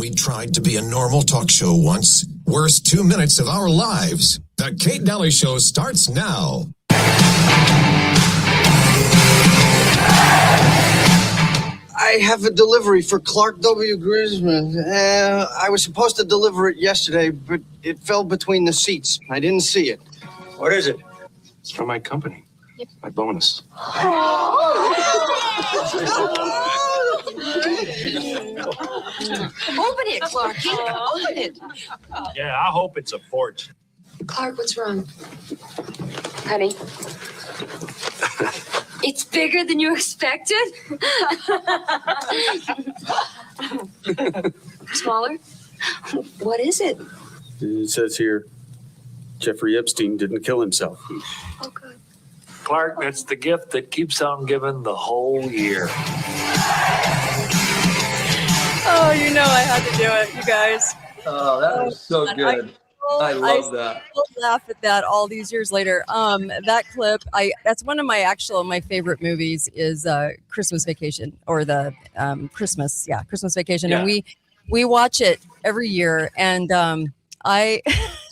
We tried to be a normal talk show once. Worst 2 minutes of our lives. The Kate Daly Show starts now. I have a delivery for Clark W. Grisman. I was supposed to deliver it yesterday, but it fell between the seats. I didn't see it. What is it? It's from my company. Yep. My bonus. Open it, Clarky. Open it. Yeah, I hope it's a fortune. Clark, what's wrong? Honey? It's bigger than you expected? Smaller? What is it? It says here, Jeffrey Epstein didn't kill himself. Oh, good. Clark, that's the gift that keeps on giving the whole year. Oh, you know I had to do it, you guys. Oh, that was so good. I love that. I still laugh at that all these years later. That clip, that's one of my favorite movies is Christmas Vacation, or the Christmas Vacation. Yeah. And we watch it every year, and I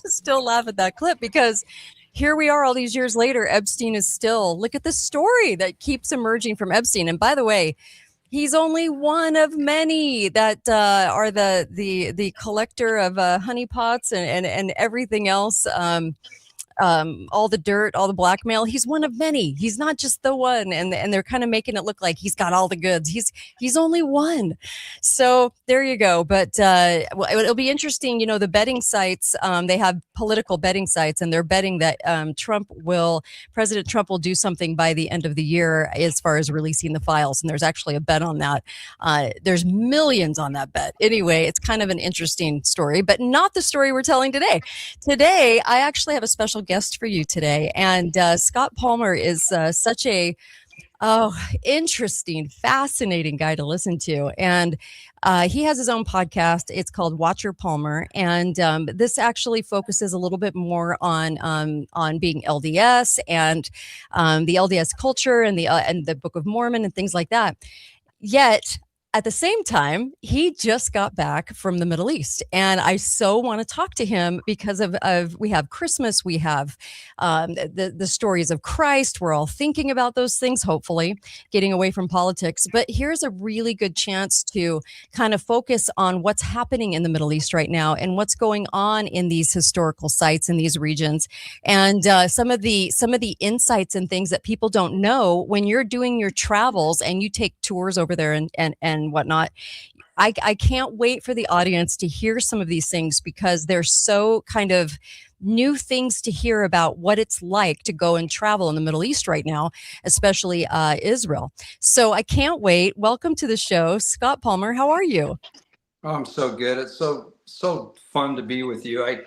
still laugh at that clip because here we are all these years later. Epstein is still, look at the story that keeps emerging from Epstein. And by the way, he's only one of many that are the collector of honeypots and everything else. All the dirt, all the blackmail. He's one of many. He's not just the one. And they're kind of making it look like he's got all the goods. He's only one. So there you go. But it'll be interesting. You know, the betting sites, they have political betting sites, and they're betting that President Trump will do something by the end of the year as far as releasing the files. And there's actually a bet on that. There's millions on that bet. Anyway, it's kind of an interesting story, but not the story we're telling today. Today, I actually have a special guest for you today, and Scott Palmer is such a interesting, fascinating guy to listen to, and he has his own podcast. It's called Watcher Palmer, and this actually focuses a little bit more on being LDS and the LDS culture and the Book of Mormon and things like that. Yet at the same time, he just got back from the Middle East, and I so want to talk to him because of we have Christmas, we have the stories of Christ. We're all thinking about those things, hopefully getting away from politics. But here's a really good chance to kind of focus on what's happening in the Middle East right now and what's going on in these historical sites in these regions, and some of the insights and things that people don't know when you're doing your travels and you take tours over there and whatnot. I can't wait for the audience to hear some of these things because they're so kind of new things to hear about what it's like to go and travel in the Middle East right now, especially Israel. So I can't wait. Welcome to the show, Scott Palmer. How are you? Oh, I'm so good. It's so fun to be with you. I've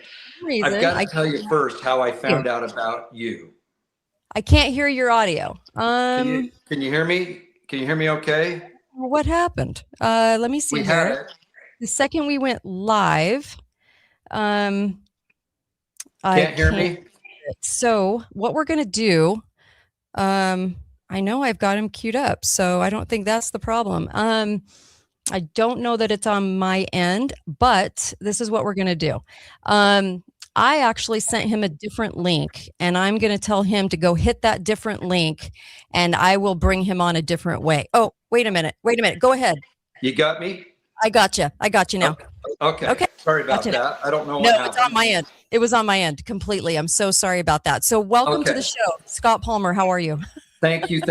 got to tell you first how I found out about you. I can't hear your audio. Can you hear me? Can you hear me okay? What happened? Let me see here. The second we went live, can't hear me. So what we're going to do, I know I've got him queued up, so I don't think that's the problem. I don't know that it's on my end, but this is what we're going to do. I actually sent him a different link, and I'm going to tell him to go hit that different link, and I will bring him on a different way. Oh, wait a minute. Go ahead. You got me? I got you now. Okay. Sorry about that. I don't know. No, it's on my end. It was on my end completely. I'm so sorry about that. So welcome to the show, Scott Palmer. How are you? Thank you.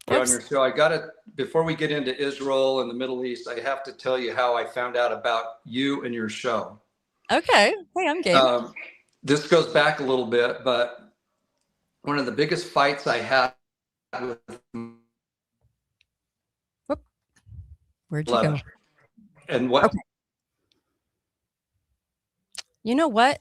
On your show, I got to, before we get into Israel and the Middle East, I have to tell you how I found out about you and your show. Okay. Hey, I'm game. This goes back a little bit, but one of the biggest fights I had with Where'd you go? And what? Okay. You know what?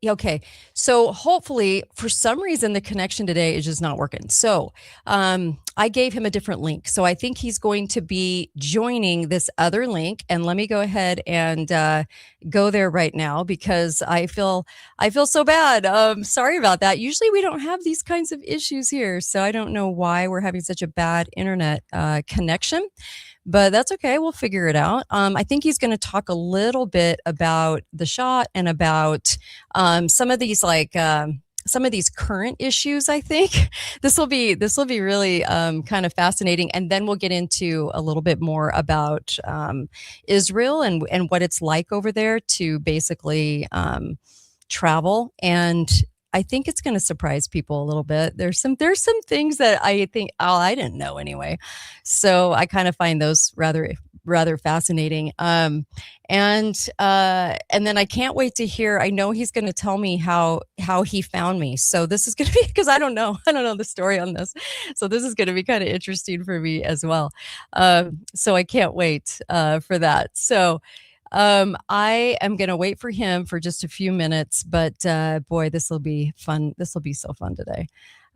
Okay. So hopefully for some reason the connection today is just not working. So I I gave him a different link. So I think he's going to be joining this other link. And let me go ahead and go there right now because I feel so bad. Sorry about that. Usually we don't have these kinds of issues here. So I don't know why we're having such a bad internet connection. But that's okay. We'll figure it out. I think he's going to talk a little bit about the shot and about some of these some of these current issues. I think this will be really kind of fascinating, and then we'll get into a little bit more about Israel and what it's like over there to basically travel. And I think it's going to surprise people a little bit. There's some things that I think I didn't know anyway, so I kind of find those rather fascinating. And then I can't wait to hear. I know he's going to tell me how he found me. So this is going to be, because I don't know the story on this. So this is going to be kind of interesting for me as well. So I can't wait for that. So I am going to wait for him for just a few minutes, but boy, this will be fun. This will be so fun today.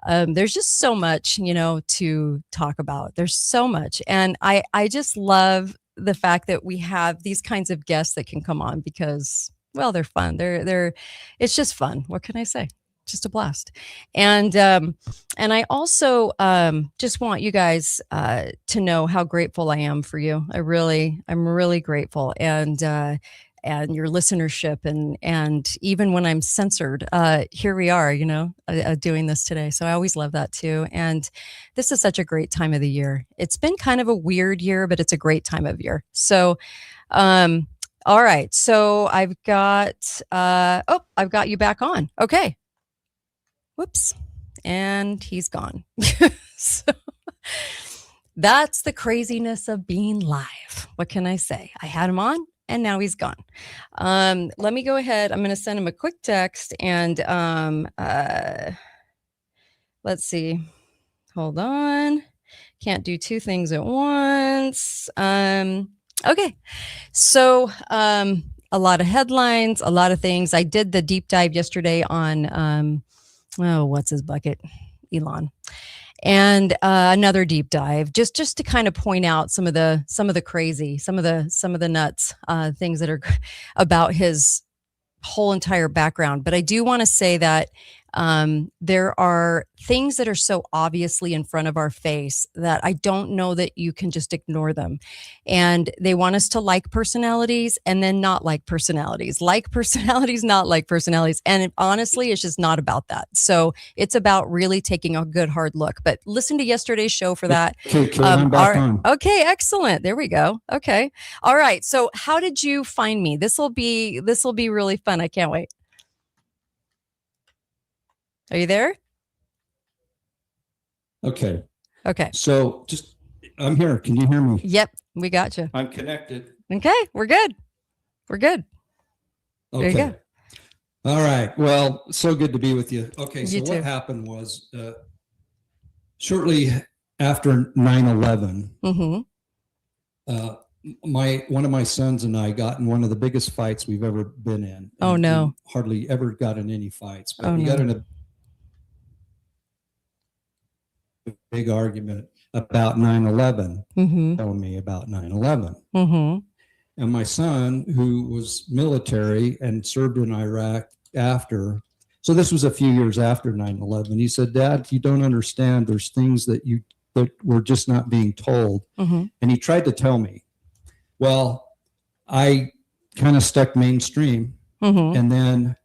There's just so much, to talk about. There's so much. And I just love the fact that we have these kinds of guests that can come on because, well, they're fun. It's just fun. What can I say? Just a blast. And I also just want you guys to know how grateful I am for you. I'm really grateful. And your listenership and even when I'm censored, here we are, doing this today. So I always love that too. And this is such a great time of the year. It's been kind of a weird year, but it's a great time of year. So, all right. So I've got you back on. Okay. Whoops. And he's gone. So that's the craziness of being live. What can I say? I had him on and now he's gone. Let me go ahead. I'm going to send him a quick text and let's see. Hold on. Can't do two things at once. Okay. So a lot of headlines, a lot of things. I did the deep dive yesterday on what's his bucket? Elon. And another deep dive, just to kind of point out some of the crazy, some of the nuts things that are about his whole entire background. But I do want to say that there are things that are so obviously in front of our face that I don't know that you can just ignore them. And they want us to like personalities and then not like personalities, not like personalities. And honestly, it's just not about that. So it's about really taking a good hard look. But listen to yesterday's show for that. Okay, I'm back on. Okay, excellent. There we go. Okay. All right. So how did you find me? This will be really fun. I can't wait. Are you there? Okay. So I'm here. Can you hear me? Yep, we got you. I'm connected. Okay, we're good. Okay. There you go. All right. Well, so good to be with you. Okay. So You too. what happened was shortly after 9/11, one of my sons and I got in one of the biggest fights we've ever been in. Oh, no. We hardly ever got in any fights, but Oh, we no. got in a big argument about 9/11, telling me about 9/11. And my son, who was military and served in Iraq after, so this was a few years after 9/11, he said, "Dad, you don't understand. There's things that we're just not being told." And he tried to tell me. Well, I kind of stuck mainstream. And then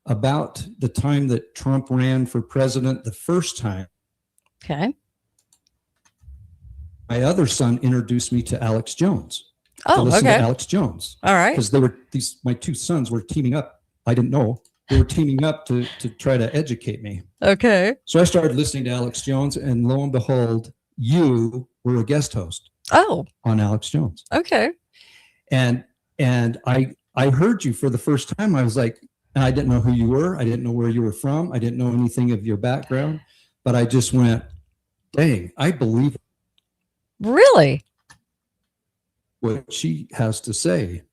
about the time that Trump ran for president the first time, Okay. my other son introduced me to Alex Jones. To Oh, listen okay. to Alex Jones. All right. Because my two sons were teaming up. I didn't know. They were teaming up to try to educate me. Okay. So I started listening to Alex Jones, and lo and behold, you were a guest host Oh, on Alex Jones. okay. And I heard you for the first time. I was like, and I didn't know who you were. I didn't know where you were from. I didn't know anything of your background, but I just went, dang, I believe Really? what she has to say.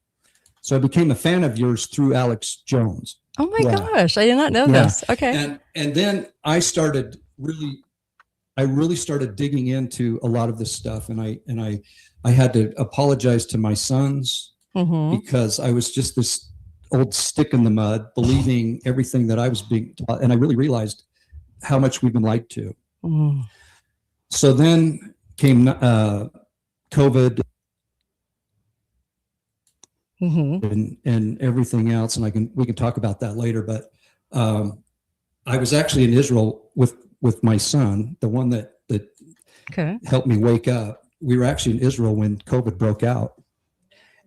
So I became a fan of yours through Alex Jones. Oh my Yeah. gosh, I did not know Yeah. this. Okay. And then I started really I really started digging into a lot of this stuff, and I had to apologize to my sons because I was just this old stick in the mud, believing everything that I was being taught, and I really realized how much we've been lied to. So then came COVID and everything else, and we can talk about that later. But I was actually in Israel with my son, the one that helped me wake up. We were actually in Israel when COVID broke out,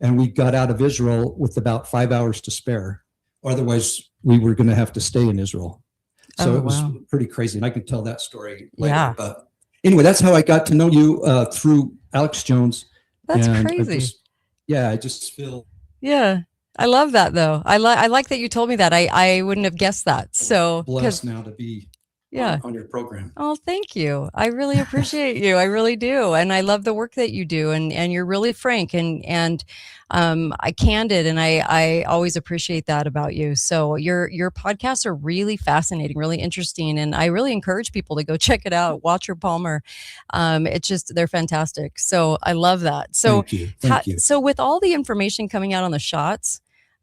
and we got out of Israel with about 5 hours to spare. Otherwise, we were going to have to stay in Israel. So it was pretty crazy, and I can tell that story later. Yeah. But anyway, that's how I got to know you through Alex Jones. That's and crazy. I just feel. Yeah. I love that though. I like that you told me that. I wouldn't have guessed that. So blessed now to be on your program. Oh, thank you. I really appreciate you. I really do. And I love the work that you do, and you're really frank and I candid, and I always appreciate that about you. So your podcasts are really fascinating, really interesting, and I really encourage people to go check it out. Watcher Palmer. It's just, they're fantastic. So I love that. So Thank you. So with all the information coming out on the shots,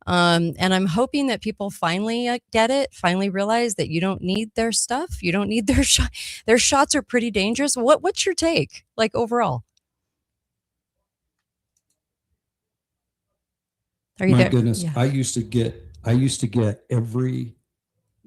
and I'm hoping that people finally get it, finally realize that you don't need their stuff. You don't need their shot. Their shots are pretty dangerous. What's your take, like, overall? Are you My there? goodness, Yeah. I used to get every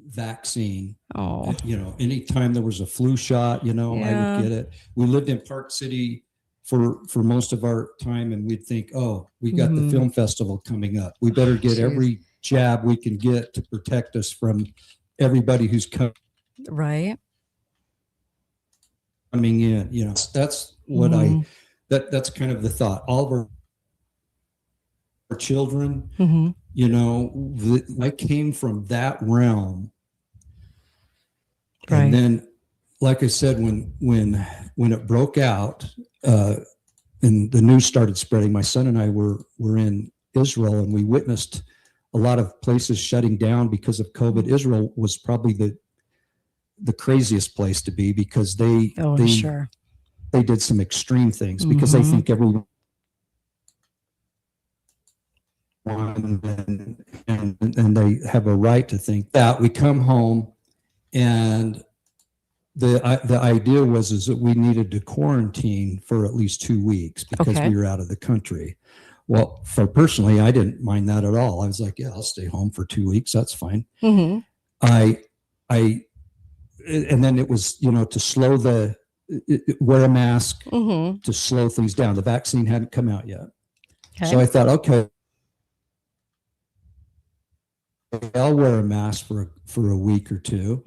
vaccine. Oh, Anytime there was a flu shot, I would get it. We lived in Park City for most of our time, and we'd think, oh, we got the film festival coming up. We better get every jab we can get to protect us from everybody who's coming in. That's what that's kind of the thought. All of our children, I came from that realm. And then, like I said, when it broke out, and the news started spreading, my son and I were in Israel, and we witnessed a lot of places shutting down because of COVID. Israel was probably the craziest place to be, because they did some extreme things, because they think everyone and they have a right to think that. We come home, and the idea was that we needed to quarantine for at least 2 weeks because we were out of the country. Well, for personally, I didn't mind that at all. I was like, yeah, I'll stay home for 2 weeks. That's fine. And then it was, to slow wear a mask, to slow things down. The vaccine hadn't come out yet. So I thought, okay, I'll wear a mask for a week or two.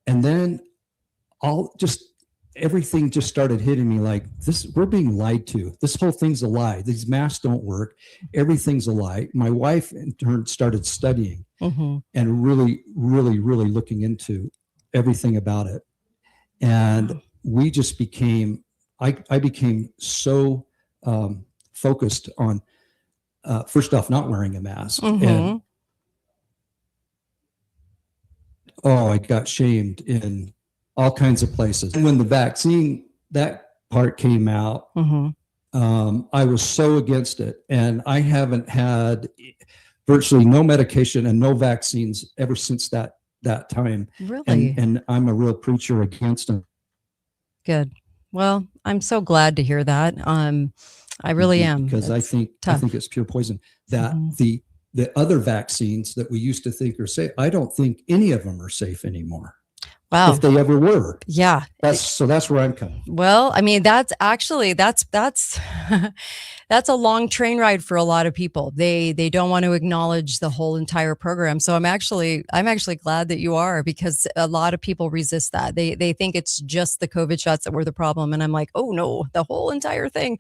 And then everything just started hitting me like this. We're being lied to. This whole thing's a lie. These masks don't work. Everything's a lie. My wife in turn started studying and really, really, really looking into everything about it. And we just I became so focused on, first off, not wearing a mask. And I got shamed in all kinds of places. And when the vaccine, that part came out, I was so against it. And I haven't had virtually no medication and no vaccines ever since that time. Really? And I'm a real preacher against them. Good. Well, I'm so glad to hear that. I really am. Because I think it's pure poison. That the other vaccines that we used to think are safe, I don't think any of them are safe anymore. Wow. If they ever were. Yeah. That's where I'm coming. Well, I mean, that's that's a long train ride for a lot of people. They don't want to acknowledge the whole entire program. So I'm actually glad that you are, because a lot of people resist that. They think it's just the COVID shots that were the problem. And I'm like, oh no, the whole entire thing.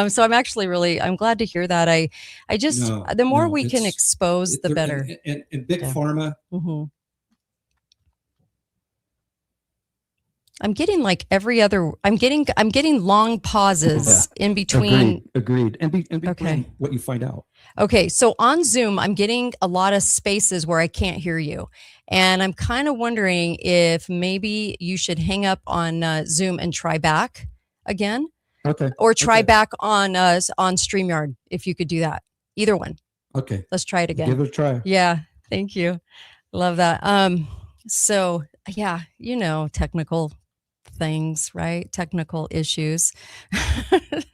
So I'm glad to hear that. The more we can expose, the better. And big pharma. I'm getting like every other. I'm getting long pauses in between. Agreed. And between Okay. what you find out. Okay, so on Zoom, I'm getting a lot of spaces where I can't hear you. And I'm kind of wondering if maybe you should hang up on Zoom and try back again, Okay. or try Okay. back on StreamYard, if you could do that. Either one. Okay. Let's try it again. Give it a try. Yeah, thank you. Love that. So yeah, technical things, right? Technical issues.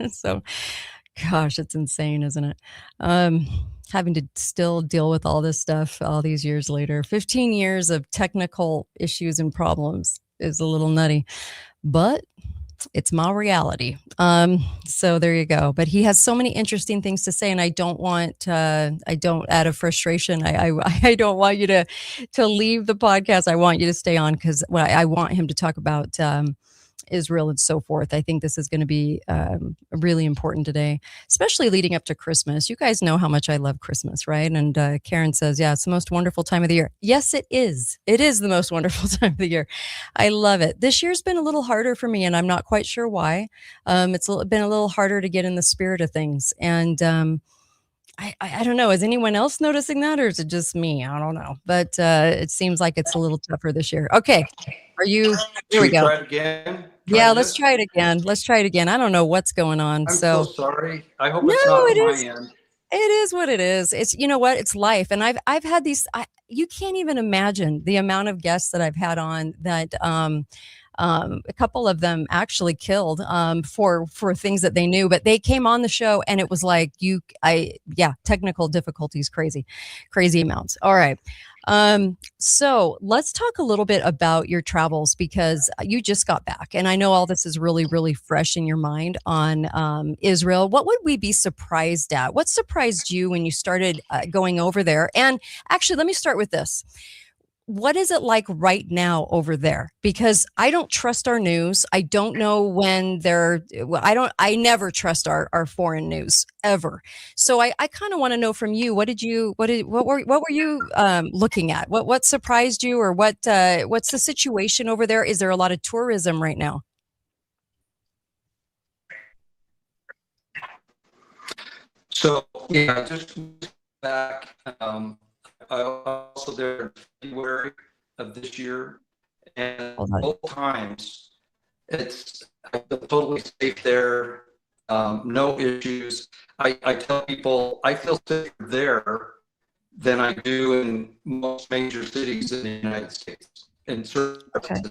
So gosh, it's insane, isn't it? Having to still deal with all this stuff all these years later. 15 years of technical issues and problems is a little nutty, but it's my reality. So there you go. But he has so many interesting things to say, and I don't out of frustration, I don't want you to leave the podcast. I want you to stay on, because I want him to talk about Israel and so forth. I think this is going to be really important today, especially leading up to Christmas. You guys know how much I love Christmas, right? And Karen says, yeah, it's the most wonderful time of the year. Yes, it is. It is the most wonderful time of the year. I love it. This year's been a little harder for me, and I'm not quite sure why. It's been a little harder to get in the spirit of things. And I don't know. Is anyone else noticing that, or is it just me? I don't know. But it seems like it's a little tougher this year. Okay. Are you? Here we go. Try it again? Yeah, let's try it again. Let's try it again. I don't know what's going on. I'm so sorry. I hope no, it's not it my is. end. It is what it is. It's, you know what? It's life. And I've had these. You can't even imagine the amount of guests that I've had on that. A couple of them actually killed for things that they knew, but they came on the show and it was like technical difficulties, crazy amounts. All right. So let's talk a little bit about your travels, because you just got back, and I know all this is really, really fresh in your mind on Israel. What would we be surprised at? What surprised you when you started going over there? And actually, let me start with this. What is it like right now over there? Because I don't trust our news. I don't know when I never trust our foreign news ever. So I kind of want to know from you, what were you looking at? What surprised you, or what's the situation over there? Is there a lot of tourism right now? So yeah, I just moved back. I also there in February of this year, and both times I feel totally safe there. No issues. I tell people I feel safer there than I do in most major cities in the United States. And Okay.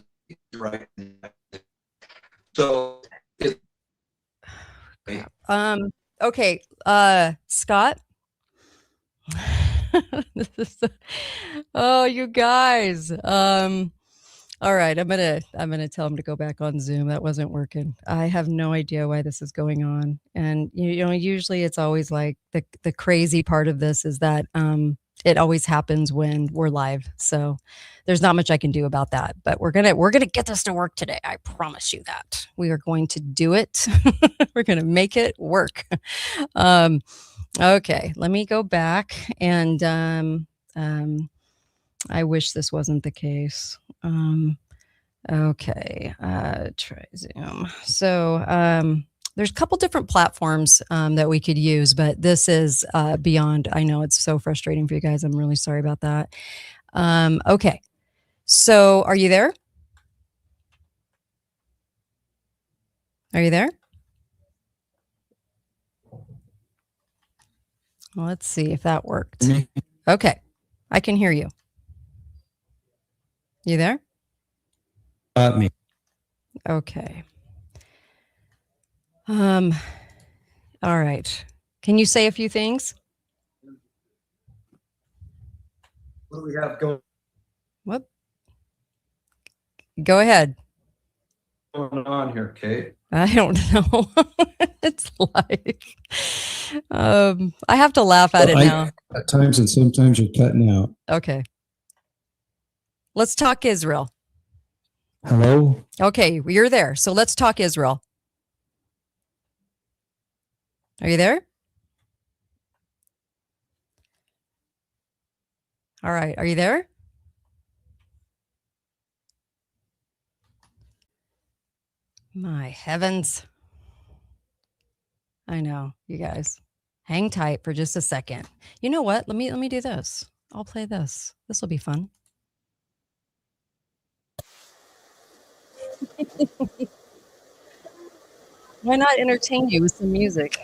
Right. So it. Okay. Scott. Oh, you guys. All right, I'm gonna tell him to go back on Zoom. That wasn't working. I have no idea why this is going on. And usually it's always like the crazy part of this is that it always happens when we're live. So there's not much I can do about that. But we're gonna get this to work today. I promise you that. We are going to do it. We're gonna make it work. Okay, let me go back, and I wish this wasn't the case. Okay, try Zoom. So there's a couple different platforms that we could use, but this is beyond. I know it's so frustrating for you guys. I'm really sorry about that. Okay, so are you there? Are you there? Well, let's see if that worked. Okay, I can hear you. You there? Me. Okay. All right. Can you say a few things? What do we have going What? Go ahead. on here, Kate? I don't know. It's like, I have to laugh at it now. At times, and sometimes you're cutting out. Okay. Let's talk Israel. Hello? Okay, you're there. So let's talk Israel. Are you there? All right. Are you there? My heavens. I know, you guys. Hang tight for just a second. You know what? Let me do this. I'll play this. This will be fun. Why not entertain you with some music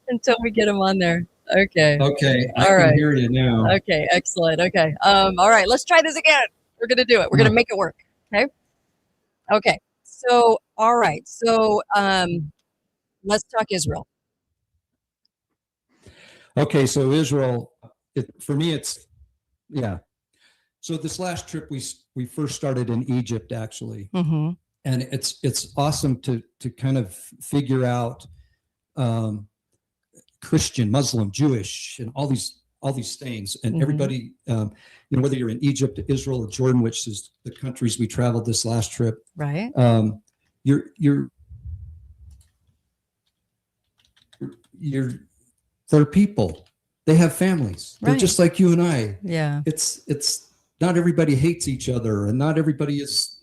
until we get them on there? Okay. Okay, I All can right. hear you now. Okay, excellent. Okay. All right, let's try this again. We're gonna do it. We're gonna make it work. Okay. Okay. So, all right. So, let's talk Israel. Okay, so Israel, for me, it's yeah. So this last trip, we first started in Egypt, actually, Mm-hmm. and it's awesome to kind of figure out Christian, Muslim, Jewish, and all these things, and Mhm. everybody, whether you're in Egypt, Israel, or Jordan, which is the countries we traveled this last trip, Right. they're people. They have families. They're Right. just like you and I. Yeah. It's not everybody hates each other, and not everybody is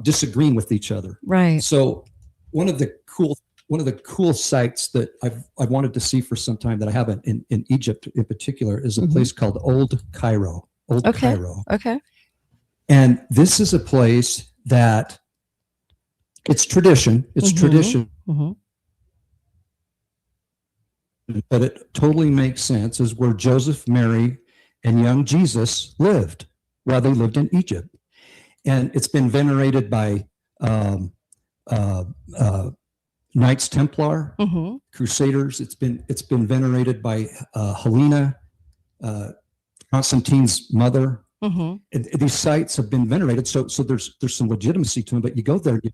disagreeing with each other. Right. So one of the cool sites that I've wanted to see for some time that I haven't in Egypt in particular is a Mhm. place called Old Cairo. Okay. Cairo. Okay. And this is a place that it's tradition. It's Mhm. tradition, Mm-hmm. but it totally makes sense, is where Joseph, Mary, and young Jesus lived while they lived in Egypt. And it's been venerated by Knights Templar, Mm-hmm. Crusaders. It's been venerated by Helena, Constantine's mother. Mm-hmm. And these sites have been venerated, so there's some legitimacy to them. But you go there, you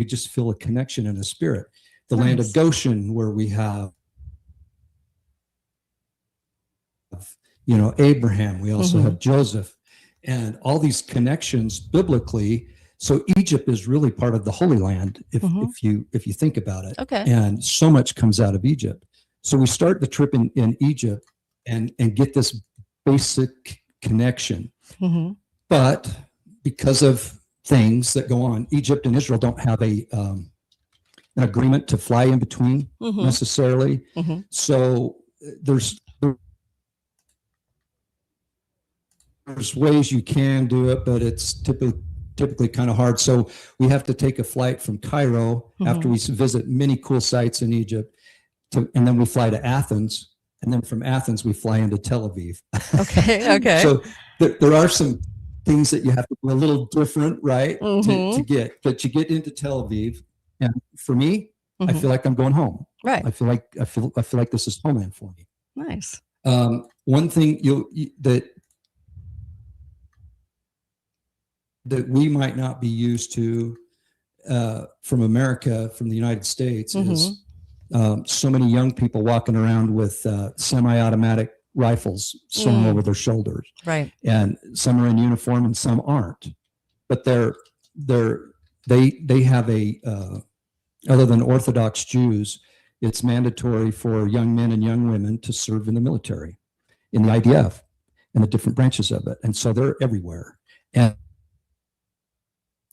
just feel a connection and a spirit. The land of Nice. Goshen, where we have Abraham, we also Mhm. have Joseph, and all these connections biblically. So Egypt is really part of the Holy Land, Mhm. if you think about it. Okay. And so much comes out of Egypt. So we start the trip in Egypt and get this basic connection. Mm-hmm. But because of things that go on, Egypt and Israel don't have an agreement to fly in between Mhm. necessarily. Mhm. So there's ways you can do it, but it's typically kind of hard. So we have to take a flight from Cairo after we visit many cool sites in Egypt, and then we fly to Athens, and then from Athens we fly into Tel Aviv. Okay. Okay. So there are some things that you have to do a little different, right? Mhm. To get, but you get into Tel Aviv, and for me, I Mhm. feel like I'm going home. Right. I feel like this is homeland for me. Nice. One thing that we might not be used to from America, from the United States, is so many young people walking around with semi-automatic rifles slung over their shoulders. Right. And some are in uniform and some aren't. But they have other than Orthodox Jews, it's mandatory for young men and young women to serve in the military, in the IDF, and the different branches of it. And so they're everywhere.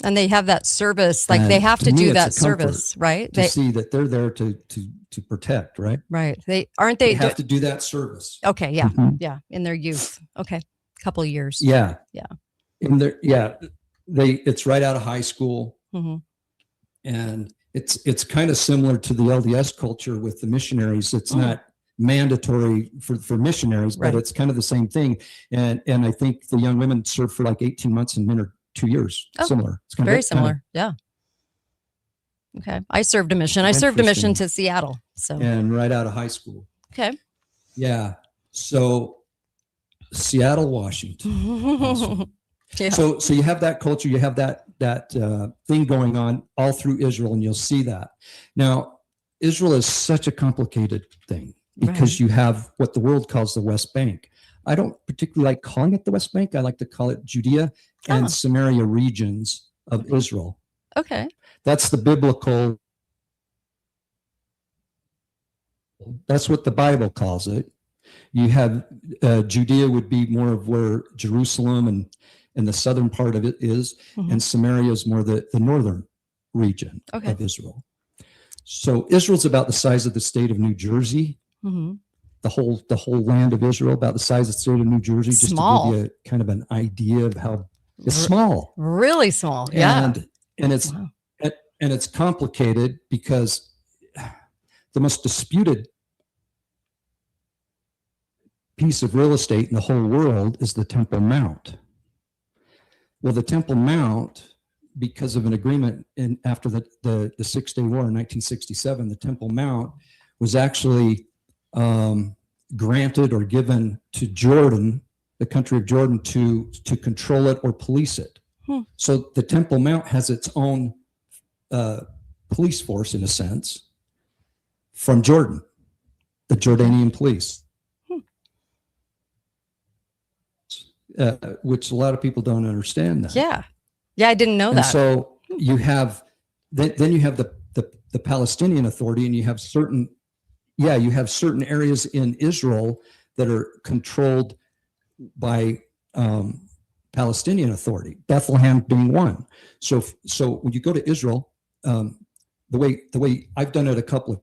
And they have that service, like they have to do that service, right? To see that they're there to protect, right? Right. They have to do that service. Okay. Yeah. Mhm. Yeah. In their youth. Okay. Couple of years. Yeah. Yeah. It's right out of high school. Mm-hmm. And it's kind of similar to the LDS culture with the missionaries. It's not mandatory for missionaries, but it's kind of the same thing. And I think the young women serve for like 18 months and men are 2 years. Similar. It's kind Very of similar. Yeah. Okay. I served a mission. I served a mission to Seattle. So and right out of high school. Okay. Yeah. So Seattle, Washington. Awesome. Yeah. So you have that culture, you have that thing going on all through Israel, and you'll see that. Now, Israel is such a complicated thing because you have what the world calls the West Bank. I don't particularly like calling it the West Bank. I like to call it Judea and Samaria regions of Israel. Okay. That's the biblical. That's what the Bible calls it. You have Judea would be more of where Jerusalem and the southern part of it is, and Samaria is more the northern region of Israel. So Israel's about the size of the state of New Jersey. The whole land of Israel, about the size of the state of New Jersey, just Small. to give you kind of an idea of how it's small. Really small. Yeah. And it's and it's complicated because the most disputed piece of real estate in the whole world is the Temple Mount. Well, the Temple Mount, because of an agreement after the 6-Day War in 1967, the Temple Mount was actually granted or given to Jordan, the country of Jordan, to control it or police it. So the Temple Mount has its own police force, in a sense, from Jordan, the Jordanian police, which a lot of people don't understand that. Yeah, I didn't know and that. So you have, then you have the Palestinian Authority, and you have certain areas in Israel that are controlled by Palestinian Authority, Bethlehem being one. So when you go to Israel, the way I've done it a couple of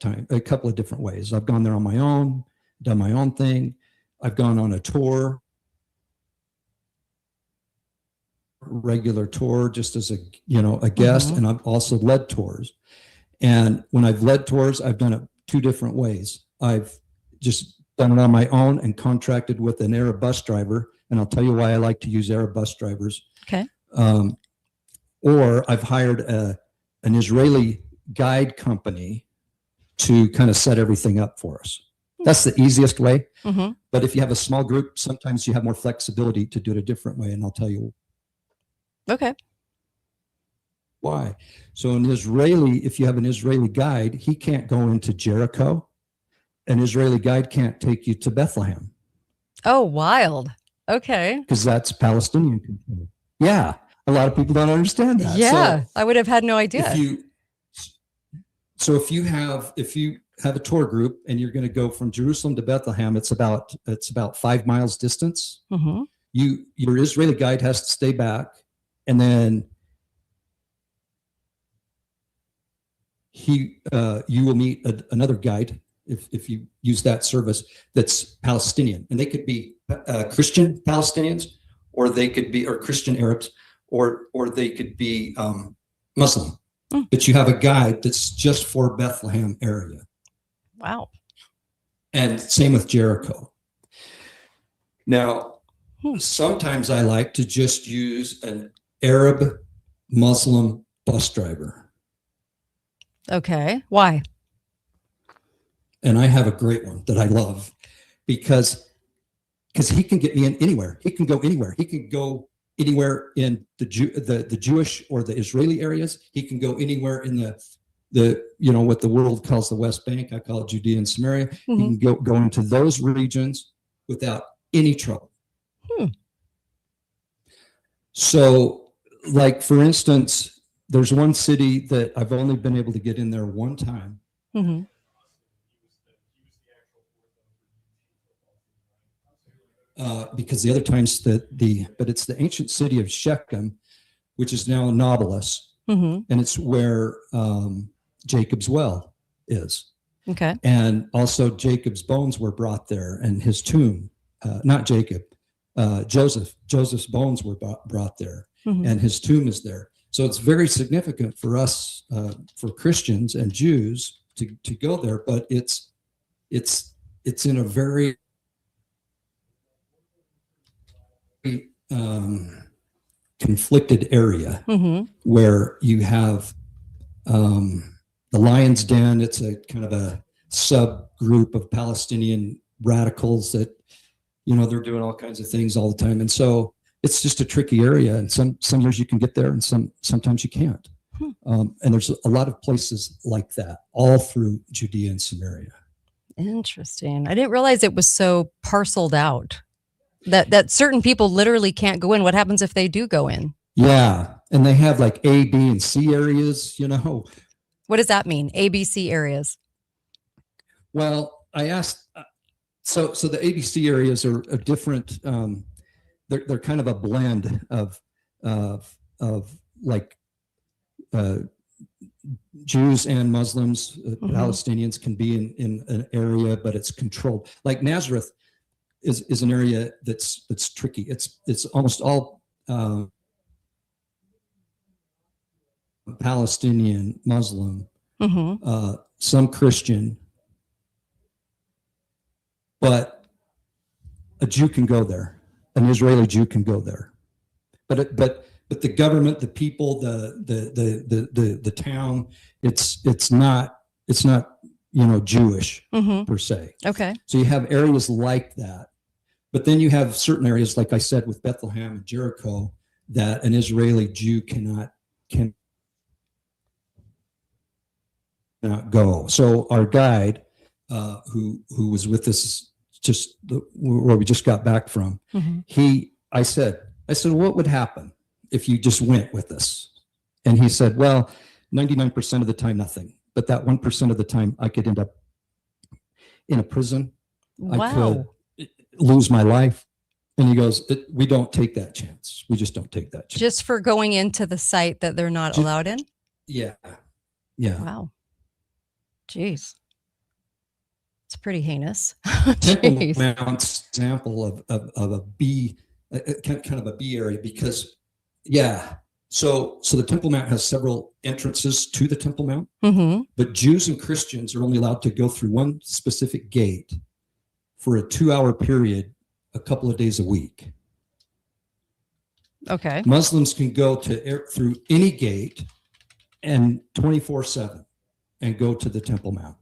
different ways. I've gone there on my own, done my own thing. I've gone on a tour, regular tour, just as a guest, and I've also led tours. And when I've led tours, I've done it two different ways. I've just done it on my own and contracted with an Arab bus driver, and I'll tell you why I like to use Arab bus drivers. Okay. Or I've hired an Israeli guide company to kind of set everything up for us. That's the easiest way. But if you have a small group, sometimes you have more flexibility to do it a different way, and I'll tell you why. So if you have an Israeli guide, he can't go into Jericho. An Israeli guide can't take you to Bethlehem. Oh, wild. Okay. Because that's Palestinian control. Yeah. A lot of people don't understand that. Yeah. I would have had no idea. If you have a tour group and you're going to go from Jerusalem to Bethlehem, it's about 5 miles distance. Your Israeli guide has to stay back, and then you will meet another guide if you use that service that's Palestinian, and they could be Christian Palestinians, or they could be Christian Arabs, or they could be Muslim. But you have a guide that's just for Bethlehem area. Wow. And same with Jericho. Now, sometimes I like to just use an Arab Muslim bus driver. Okay. Why? And I have a great one that I love because he can get me in anywhere. He can go anywhere. He can go anywhere in the Jewish or the Israeli areas. He can go anywhere in the what the world calls the West Bank. I call it Judea and Samaria. He can go into those regions without any trouble. So, like, for instance, there's one city that I've only been able to get in there one time. Because the other times but it's the ancient city of Shechem, which is now Nablus, and it's where Jacob's well is. Okay. And also Jacob's bones were brought there, and his tomb, not Jacob, Joseph's bones were brought there, and his tomb is there. So it's very significant for us, for Christians and Jews to go there, but it's in a very conflicted area where you have the Lion's Den. It's a kind of a subgroup of Palestinian radicals that, they're doing all kinds of things all the time. And so it's just a tricky area. And some years you can get there, and sometimes you can't. And there's a lot of places like that all through Judea and Samaria. Interesting. I didn't realize it was so parceled out. That certain people literally can't go in. What happens if they do go in? Yeah. And they have like A, B, and C areas, What does that mean? A, B, C areas? Well, I asked, so the ABC areas are different. they're kind of a blend of like Jews and Muslims. Palestinians can be in an area, but it's controlled. Like Nazareth is an area that's tricky. It's almost all Palestinian, Muslim, some Christian, but a Jew can go there. An Israeli Jew can go there, but the government, the people, the town, it's not Jewish per se. Okay. So you have areas like that, but then you have certain areas, like I said, with Bethlehem and Jericho, that an Israeli Jew cannot go. So our guide, who was with us just where we just got back from, I said, what would happen if you just went with us? And he said, well, 99% of the time, nothing. But that 1% of the time, I could end up in a prison. Wow. I could lose my life. And he goes, we don't take that chance. We just don't take that chance. Just for going into the site that they're not allowed in? Yeah. Yeah. Wow. Jeez. It's pretty heinous. Temple Jeez. Mount's example of a B, kind of a B area, because so the Temple Mount has several entrances to the Temple Mount, but Jews and Christians are only allowed to go through one specific gate for a 2-hour period, a couple of days a week. Okay. Muslims can go through any gate and 24/7 and go to the Temple Mount.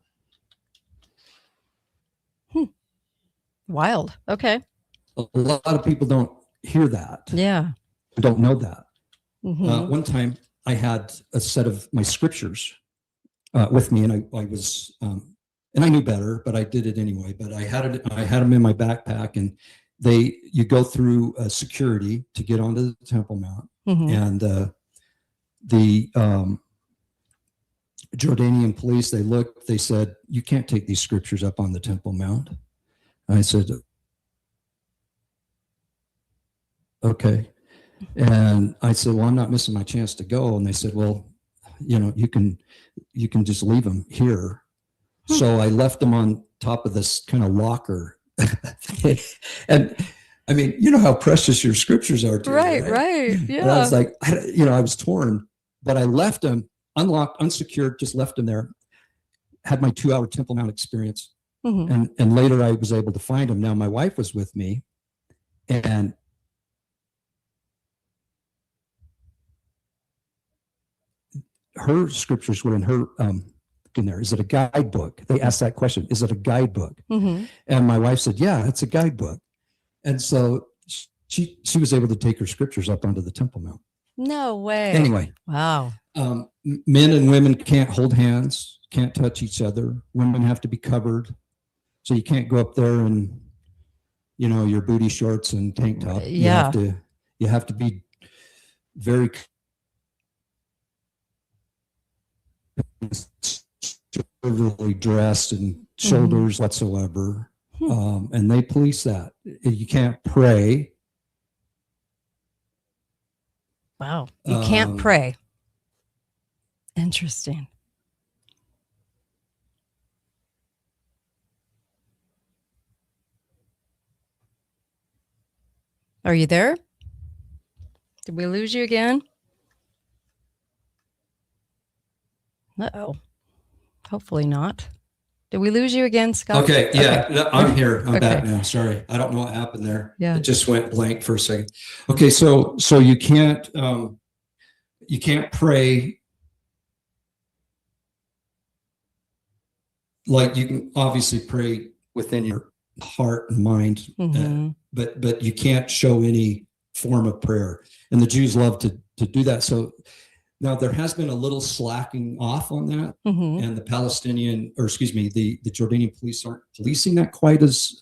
Wild. Okay. A lot of people don't hear that. Yeah. Don't know that. One time I had a set of my scriptures with me, and I was, and I knew better, but I did it anyway. But I had them in my backpack, and you go through security to get onto the Temple Mount, and the Jordanian police, they said, you can't take these scriptures up on the Temple Mount. I said, okay. And I said, well, I'm not missing my chance to go. And they said, well, you can just leave them here. So I left them on top of this kind of locker. And I mean, you know how precious your scriptures are to you, Right. Yeah. And I was like, I was torn, but I left them unlocked, unsecured, just left them there. Had my 2-hour Temple Mount experience. And later I was able to find them. Now my wife was with me, and her scriptures were in her in there. Is it a guidebook? They asked that question. Is it a guidebook? And my wife said, yeah, it's a guidebook. And so she was able to take her scriptures up onto the Temple Mount. No way. Anyway. Wow. Men and women can't hold hands, can't touch each other. Women have to be covered. So you can't go up there in, your booty shorts and tank top. Yeah. You have to be very conservatively dressed and shoulders whatsoever. And they police that. You can't pray. Wow. You can't pray. Interesting. Are you there? Did we lose you again? Uh-oh. Hopefully not. Did we lose you again, Scott? Okay. Yeah. Okay. I'm here. I'm back Okay. now. Sorry. I don't know what happened there. Yeah. It just went blank for a second. Okay. So you can't pray. Like, you can obviously pray within your heart and mind, but you can't show any form of prayer. And the Jews love to do that. So now there has been a little slacking off on that, and the the Jordanian police aren't policing that quite as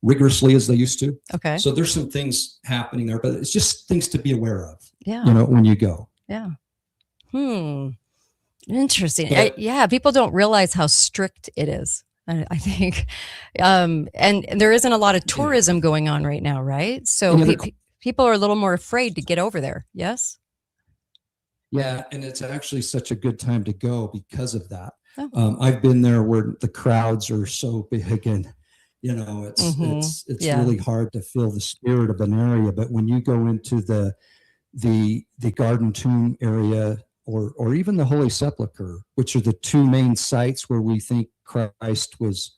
rigorously as they used to. Okay. So there's some things happening there, but it's just things to be aware of. Yeah. When you go. Yeah. Interesting. But- People don't realize how strict it is. I think, and there isn't a lot of tourism going on right now, right? So people are a little more afraid to get over there. Yes. Yeah, and it's actually such a good time to go because of that. Oh. I've been there where the crowds are so big, and it's really hard to feel the spirit of an area. But when you go into the Garden Tomb area, or even the Holy Sepulchre, which are the two main sites where we think Christ was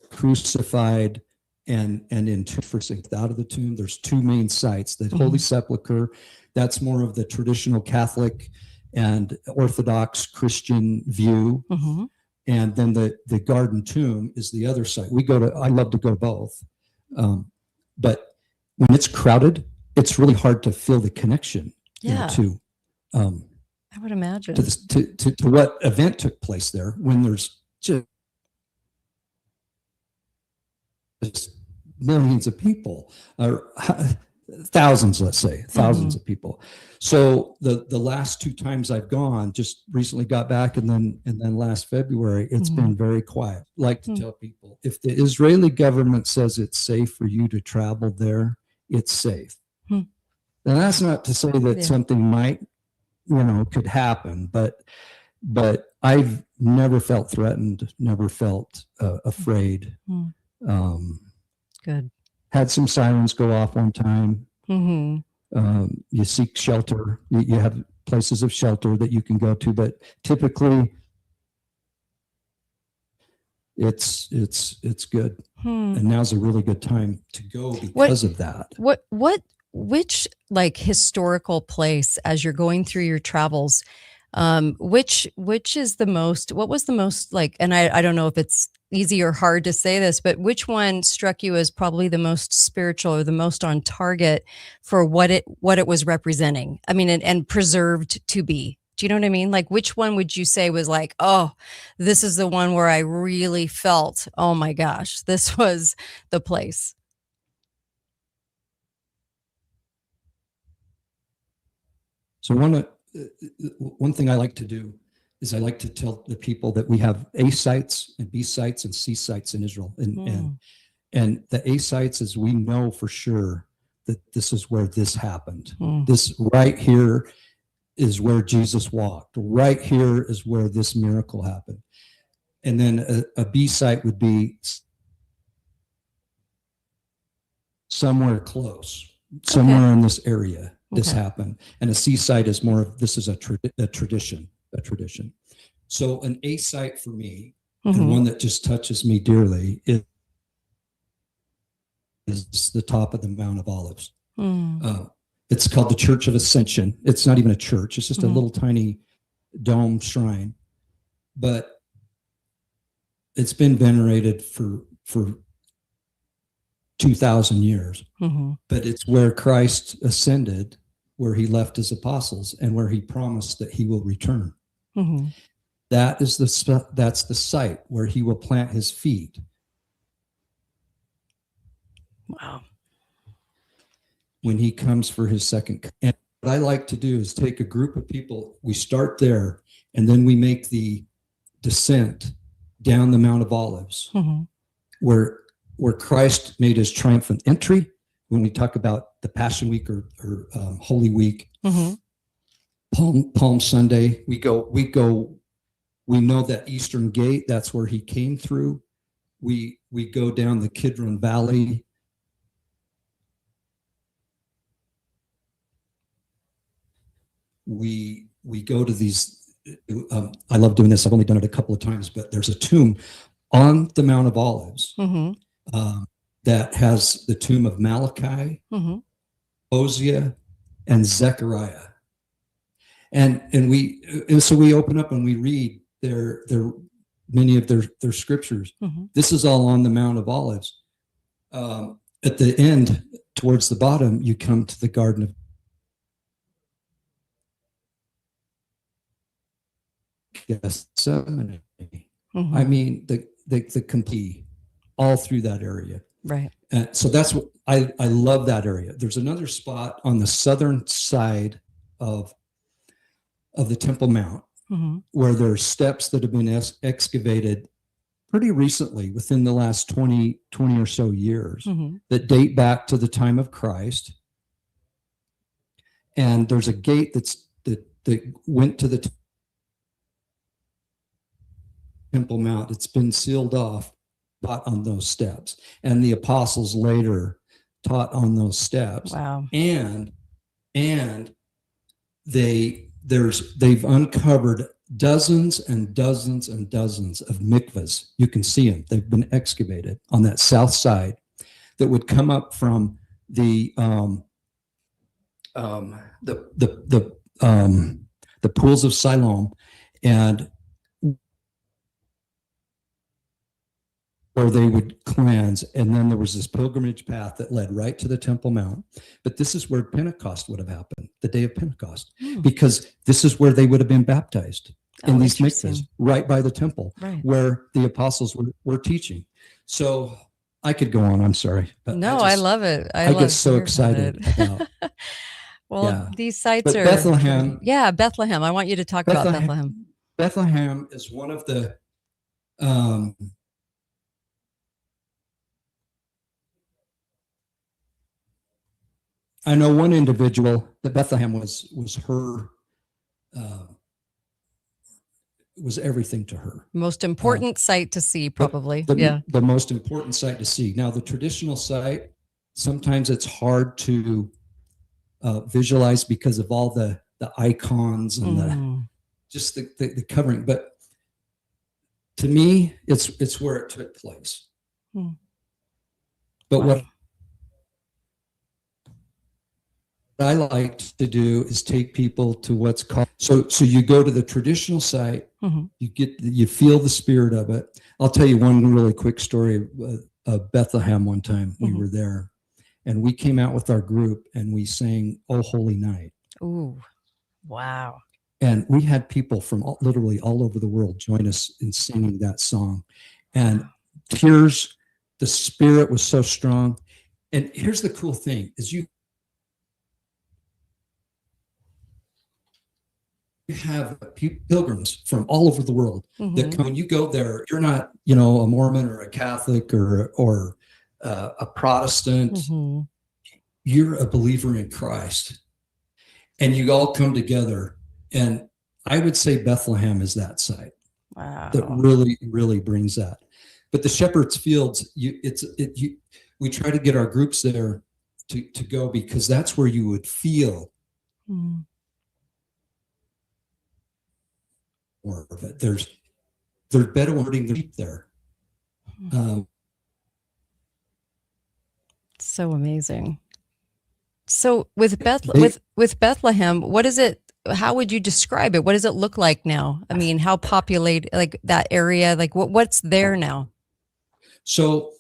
crucified and entombed out of the tomb. There's two main sites. The Holy Sepulchre, that's more of the traditional Catholic and Orthodox Christian view. And then the Garden Tomb is the other site. I love to go to both. But when it's crowded, it's really hard to feel the connection to I would imagine to what event took place there, when there's just millions of people, or thousands, let's say thousands of people. So the last two times I've gone, just recently got back, and then last February, it's been very quiet. Like to tell people, if the Israeli government says it's safe for you to travel there, it's safe. And that's not to say that something might, could happen, but I've never felt threatened, never felt afraid. Good. Had some sirens go off one time. You seek shelter. You have places of shelter that you can go to, but typically it's good. And now's a really good time to go because of that. Which like historical place, as you're going through your travels, which is the most, what was the most like, and I don't know if it's easy or hard to say this, but which one struck you as probably the most spiritual or the most on target for what it was representing? I mean, and preserved to be. Do you know what I mean? Like, which one would you say was like, oh, this is the one where I really felt, oh my gosh, this was the place? So one thing I like to do is I like to tell the people that we have A sites and B sites and C sites in Israel. And the A sites is, we know for sure that this is where this happened. This right here is where Jesus walked. Right here is where this miracle happened. And then a B site would be somewhere close, somewhere in this area. This happened. And a C site is more of, this is a tradition. So an A site for me, and one that just touches me dearly, is the top of the Mount of Olives. It's called the Church of Ascension. It's not even a church. It's just a little tiny dome shrine, but it's been venerated for 2,000 years. But it's where Christ ascended, where he left his apostles, and where he promised that he will return. That's the site where he will plant his feet. Wow. When he comes for his second. And what I like to do is take a group of people, we start there, and then we make the descent down the Mount of Olives, where Christ made his triumphant entry. When we talk about the Passion Week or Holy Week, Palm Sunday, we know that Eastern Gate, that's where he came through. We go down the Kidron Valley. We go to these, I love doing this. I've only done it a couple of times, but there's a tomb on the Mount of Olives that has the tomb of Malachi, Hosea, and Zechariah. And so we open up and we read many of their scriptures. This is all on the Mount of Olives. At the end, towards the bottom, you come to the Garden of Gethsemane. I mean, the complete, all through that area. Right. So that's what I love that area. There's another spot on the southern side of the Temple Mount where there are steps that have been excavated pretty recently within the last 20 or so years that date back to the time of Christ. And there's a gate that went to the Temple Mount. It's been sealed off, taught on those steps. And the apostles later taught on those steps. Wow. And they've uncovered dozens and dozens and dozens of mikvahs. You can see them. They've been excavated on that south side that would come up from the pools of Siloam, and where they would cleanse. And then there was this pilgrimage path that led right to the Temple Mount. But this is where Pentecost would have happened, the day of Pentecost, because this is where they would have been baptized in these mikvahs, right by the temple, where the apostles were teaching. So I could go on. I'm sorry. But no, I love it. I get so excited about. Well, these sites are Bethlehem. Yeah, Bethlehem. I want you to talk about Bethlehem. Bethlehem is one of the I know one individual that Bethlehem was her was everything to her. Most important site to see, probably. The most important site to see. Now, the traditional site, sometimes it's hard to visualize because of all the icons and just the covering. But to me, it's where it took place. But what I like to do is take people to what's called, so you go to the traditional site, you feel the spirit of it. I'll tell you one really quick story of Bethlehem. One time we were there, and we came out with our group and we sang "Oh Holy Night." Ooh, wow. And we had people from literally all over the world join us in singing that song. And tears, the spirit was so strong. And here's the cool thing is you have pilgrims from all over the world that come. When you go there, you're not, a Mormon or a Catholic or a Protestant. You're a believer in Christ, and you all come together. And I would say Bethlehem is that site that really, really brings that. But the Shepherd's Fields, we try to get our groups there to go, because that's where you would feel more of it. There's Bedouin herding the sheep there. So amazing. So with Bethlehem, what is it? How would you describe it? What does it look like now? I mean, how populated, like that area, like what's there now? So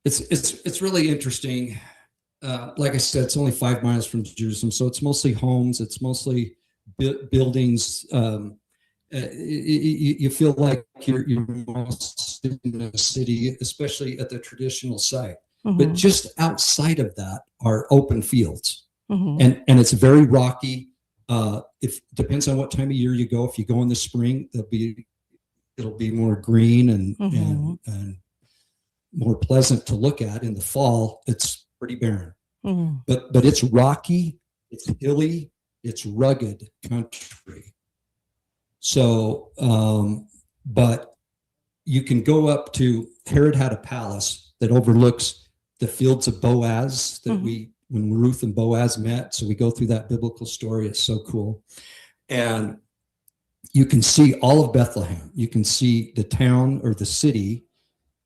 it's really interesting. Like I said, it's only 5 miles from Jerusalem, so it's mostly homes. It's mostly buildings. You feel like you're almost in a city, especially at the traditional site. But just outside of that are open fields, and it's very rocky. If depends on what time of year you go. If you go in the spring, it'll be more green and more pleasant to look at. In the fall, it's pretty barren. But it's rocky, it's hilly, it's rugged country. So, but you can go up to, Herod had a palace that overlooks the fields of Boaz that when Ruth and Boaz met. So we go through that biblical story. It's so cool. And you can see all of Bethlehem. You can see the town or the city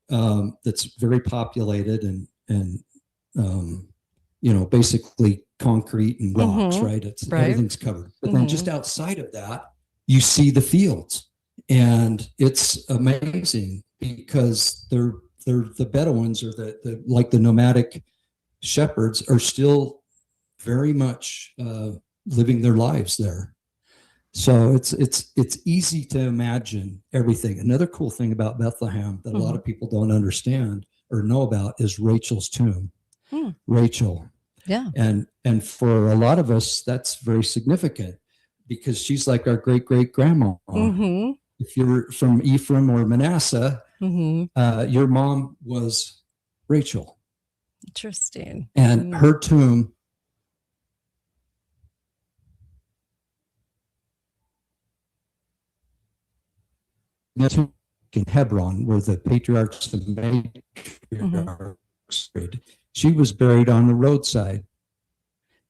that's very populated and basically concrete and rocks, right? Everything's covered. But then just outside of that, you see the fields, and it's amazing because they're the Bedouins, or the like the nomadic shepherds, are still very much living their lives there. So it's easy to imagine everything. Another cool thing about Bethlehem that a lot of people don't understand or know about is Rachel's tomb. Rachel. Yeah. And for a lot of us, that's very significant. because she's like our great great grandma. Mm-hmm. If you're from Ephraim or Manasseh, your mom was Rachel. Interesting. And her tomb in Hebron, where the patriarchs and matriarchs buried. She was buried on the roadside,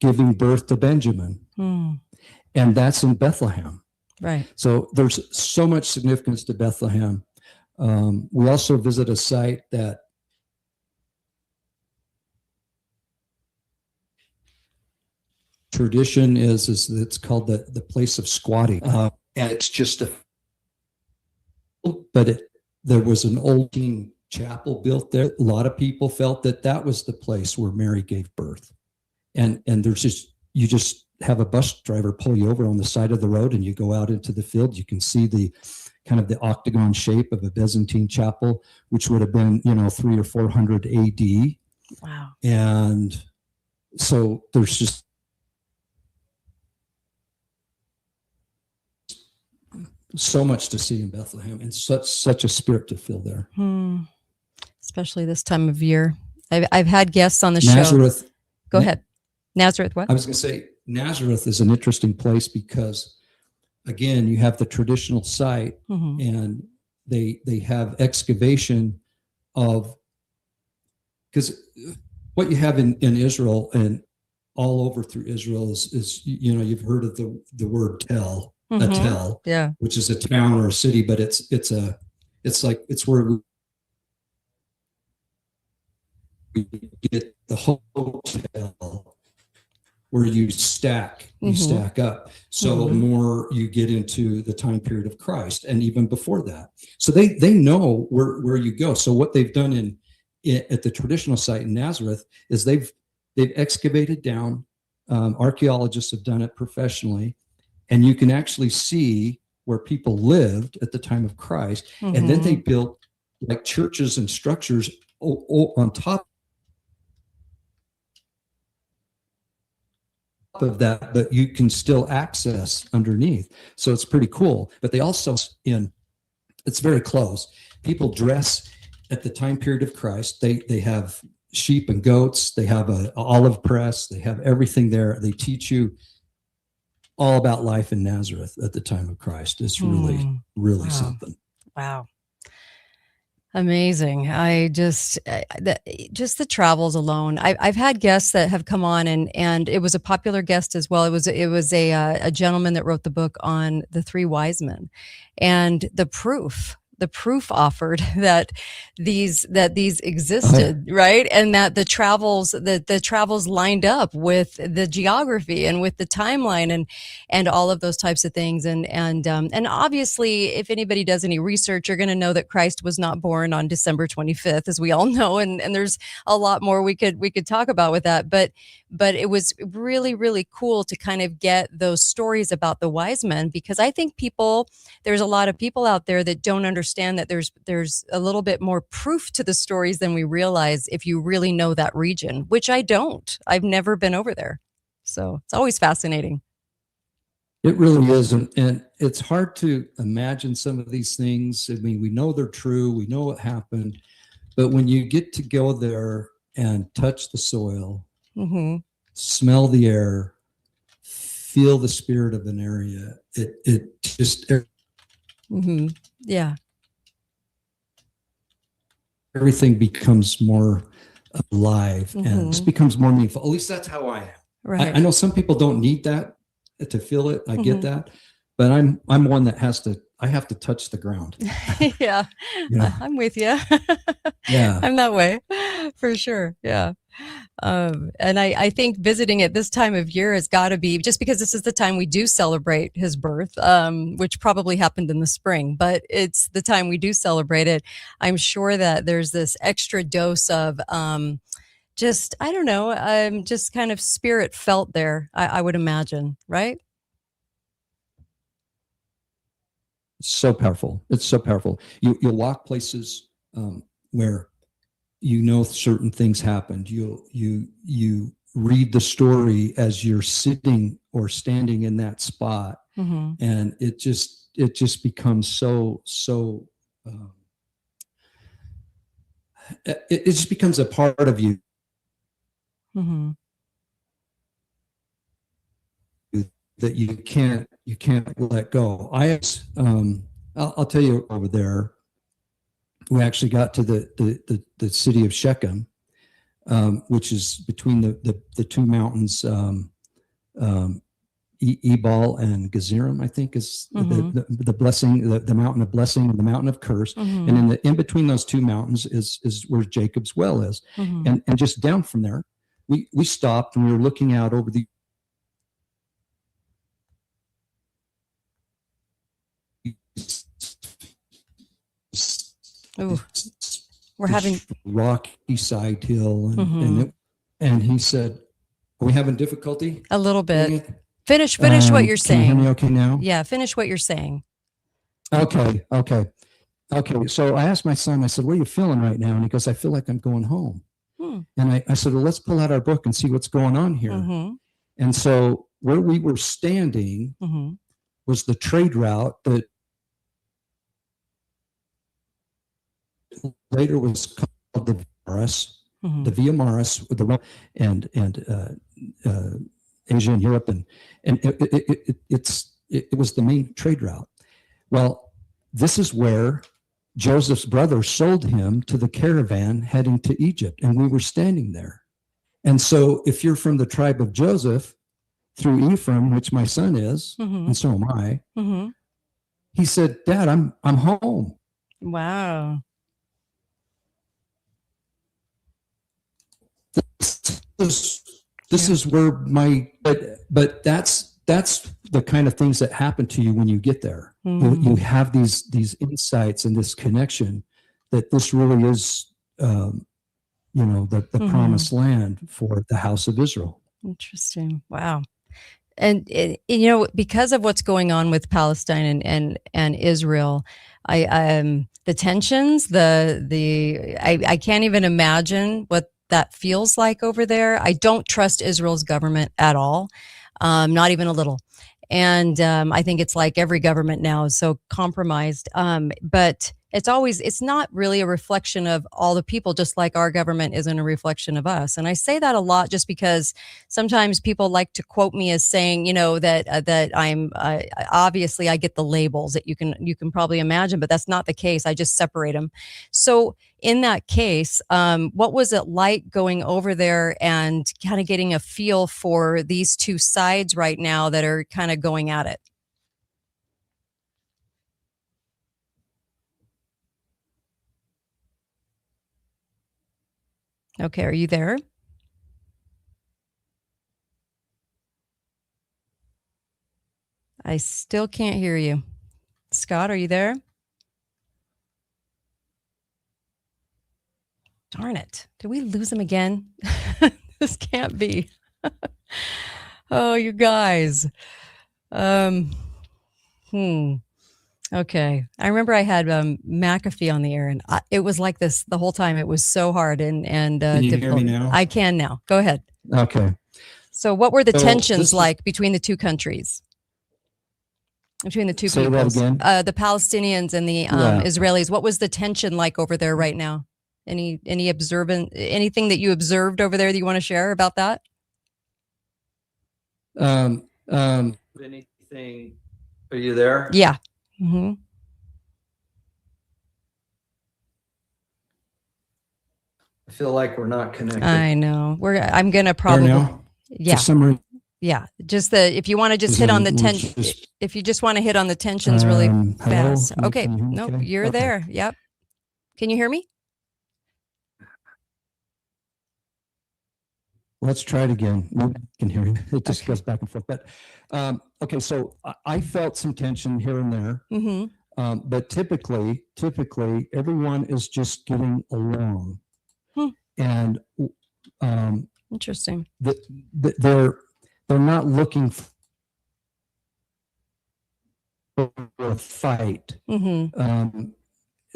giving birth to Benjamin. And that's in Bethlehem. Right. So there's so much significance to Bethlehem. We also visit a site that tradition is it's called the place of squatting. And it's just there was an old teen chapel built there. A lot of people felt that was the place where Mary gave birth. And there's you just have a bus driver pull you over on the side of the road and you go out into the field. You can see the kind of the octagon shape of a Byzantine chapel, which would have been, 300 or 400 AD. Wow. And so there's just so much to see in Bethlehem, and such a spirit to feel there. Especially this time of year. I've had guests on the Nazareth, show. Go ahead. Nazareth, what? I was going to say Nazareth is an interesting place because, again, you have the traditional site, and they have excavation of, because what you have in Israel and all over through Israel is you've heard of the word tel. A tel, which is a town or a city, but it's where we get the hotel, where you stack up. So the more you get into the time period of Christ, and even before that, so they know where you go. So what they've done at the traditional site in Nazareth is they've excavated down. Archaeologists have done it professionally. And you can actually see where people lived at the time of Christ. And then they built like churches and structures on top of that, but you can still access underneath. So it's pretty cool. But they also, it's very close. People dress at the time period of Christ. They have sheep and goats. They have an olive press. They have everything there. They teach you all about life in Nazareth at the time of Christ. It's really, really something. Wow. Amazing. I just the travels alone. I've had guests that have come on and it was a popular guest as well. It was a gentleman that wrote the book on the three wise men, and the proof offered that these existed, right? And that the travels lined up with the geography and with the timeline and all of those types of things. And obviously, if anybody does any research, you're going to know that Christ was not born on December 25th, as we all know. And there's a lot more we could talk about with that. But it was really, really cool to kind of get those stories about the wise men, because I think there's a lot of people out there that don't understand that there's a little bit more proof to the stories than we realize if you really know that region, which I don't. I've never been over there. So it's always fascinating. It really is. And it's hard to imagine some of these things. I mean, we know they're true. We know what happened. But when you get to go there and touch the soil, smell the air, feel the spirit of an area, it just... Yeah. Everything becomes more alive and it becomes more meaningful. At least that's how I am. Right. I know some people don't need that to feel it. I get that, but I'm one that I have to touch the ground. Yeah. I'm with you. Yeah. I'm that way for sure. Yeah. And I think visiting at this time of year has got to be, just because this is the time we do celebrate his birth, which probably happened in the spring, but it's the time we do celebrate it. I'm sure that there's this extra dose of just kind of spirit felt there, I would imagine, right? It's so powerful. It's so powerful. You'll walk places where certain things happened. You read the story as you're sitting or standing in that spot, and it just becomes so it just becomes a part of you that you can't let go. I'll tell you, over there, we actually got to the city of Shechem, which is between the two mountains, Ebal and Gezerim, I think is the blessing, the mountain of blessing and the mountain of curse. And in between those two mountains is where Jacob's well is. And just down from there, we stopped and we were looking out over the Ooh, we're having rocky side hill, and he said, "Are we having difficulty?" A little bit. Finish what you're saying. Can you hear me okay now? Yeah, finish what you're saying. Okay. So I asked my son, I said, "What are you feeling right now?" And he goes, "I feel like I'm going home." And I said, "Well, let's pull out our book and see what's going on here." And so where we were standing was the trade route that later was called the Maris, the Via Maris, with the and Asia and Europe, and it was the main trade route. Well, this is where Joseph's brother sold him to the caravan heading to Egypt, and we were standing there. And so, if you're from the tribe of Joseph, through Ephraim, which my son is, and so am I, he said, "Dad, I'm home." Wow. This is where but that's the kind of things that happen to you when you get there. You have these insights and this connection that this really is, the promised land for the house of Israel. Interesting. Wow. And because of what's going on with Palestine and Israel, the tensions, I can't even imagine what that feels like over there. I don't trust Israel's government at all, not even a little. And I think it's like every government now is so compromised. But it's not really a reflection of all the people, just like our government isn't a reflection of us. And I say that a lot just because sometimes people like to quote me as saying, that I'm obviously I get the labels that you can probably imagine, but that's not the case. I just separate them. So in that case, what was it like going over there and kind of getting a feel for these two sides right now that are kind of going at it? Okay, are you there? I still can't hear you. Scott, are you there? Darn it. Did we lose him again? This can't be. Oh, you guys. Okay. I remember I had McAfee on the air, and it was like this the whole time. It was so hard and Can you difficult. hear me now? I can now. Go ahead. Okay. So what were the So tensions like between the two countries? Between the two Say that peoples? again? The Palestinians and the Israelis. What was the tension like over there right now? Anything that you observed over there that you want to share about that? Anything? Are you there? Yeah. Mm-hmm. I feel like we're not connected. I know. I'm gonna probably. Now? Yeah. For some reason, Yeah. Just if you want to just hit on the if you just want to hit on the tensions really fast. Hello? Okay. Can you hear me Nope. okay? You're Okay. there. Yep. Can you hear me? Let's try it again. You can hear me. It just goes back and forth. But okay, so I felt some tension here and there. Mm-hmm. But typically, everyone is just getting along, and Interesting. they're not looking for a fight. Mm-hmm.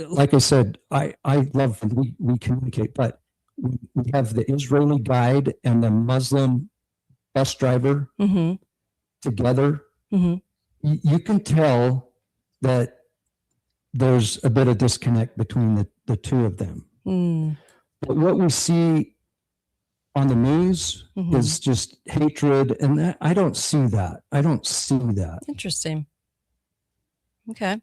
Like I said, I love when we communicate, but we have the Israeli guide and the Muslim bus driver Mm-hmm. together, Mm-hmm. you can tell that there's a bit of disconnect between the two of them. But what we see on the news is just hatred, and that, I don't see that. I don't see that. Interesting. Okay.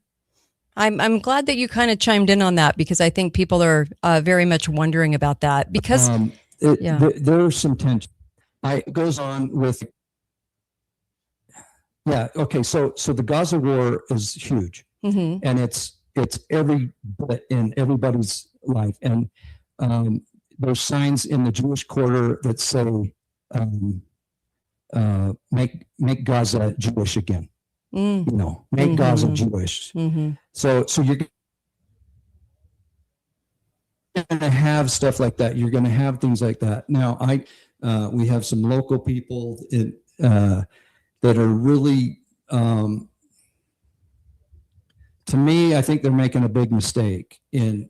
I'm glad that you kind of chimed in on that, because I think people are very much wondering about that, because there are some tension. It goes on with, okay. So the Gaza war is huge, and it's every bit in everybody's life. And there's signs in the Jewish quarter that say, make Gaza Jewish again. Make Gaza Jewish. So you're going to have stuff like that. You're going to have things like that. Now, we have some local people that are really, to me, I think they're making a big mistake in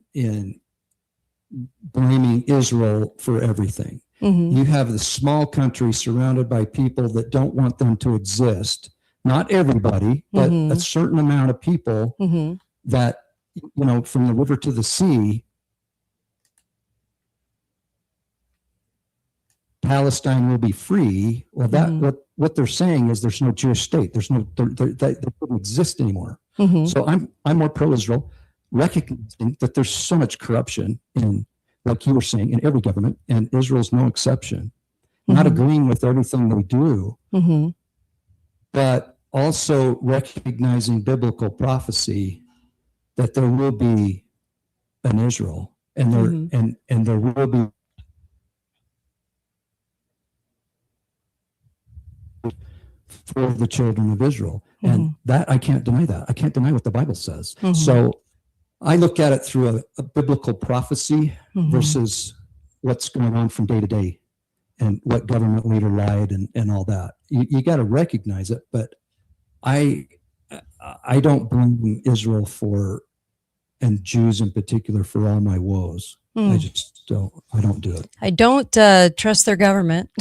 blaming Israel for everything. You have this small country surrounded by people that don't want them to exist. Not everybody, but a certain amount of people that, from the river to the sea, Palestine will be free. Well, what they're saying is there's no Jewish state. There's no, they couldn't exist anymore. So I'm more pro-Israel, recognizing that there's so much corruption in, like you were saying, in every government, and Israel's no exception. Not agreeing with everything they do, but also recognizing biblical prophecy that there will be an Israel, and there and there will be for the children of Israel. And that, I can't deny that. I can't deny what the Bible says. So I look at it through a biblical prophecy versus what's going on from day to day and what government leader lied and all that. You got to recognize it, but I don't blame Israel for, and Jews in particular, for all my woes. I just don't. I don't do it. I don't trust their government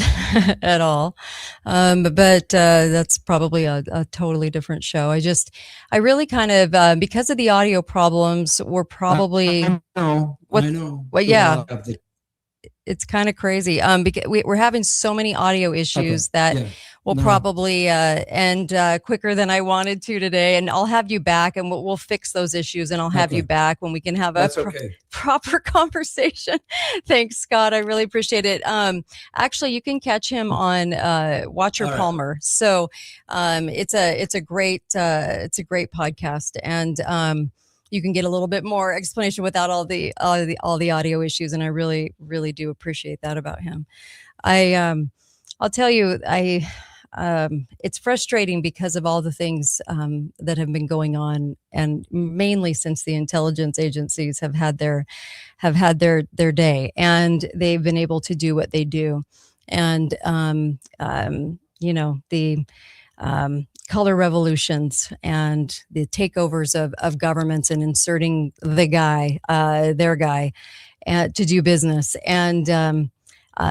at all. But that's probably a totally different show. I really kind of, because of the audio problems, we're probably. I know. Well, yeah. It's kind of crazy. Because we're having so many audio issues that we'll probably end quicker than I wanted to today. And I'll have you back, and we'll fix those issues, and I'll have you back when we can have a proper conversation. Thanks, Scott. I really appreciate it. Actually, you can catch him on Watcher Palmer. So it's a great podcast, and you can get a little bit more explanation without all the audio issues, and I really, really do appreciate that about him. I'll tell you, it's frustrating because of all the things that have been going on, and mainly since the intelligence agencies have had their day, and they've been able to do what they do, and the color revolutions and the takeovers of governments and inserting their guy to do business. And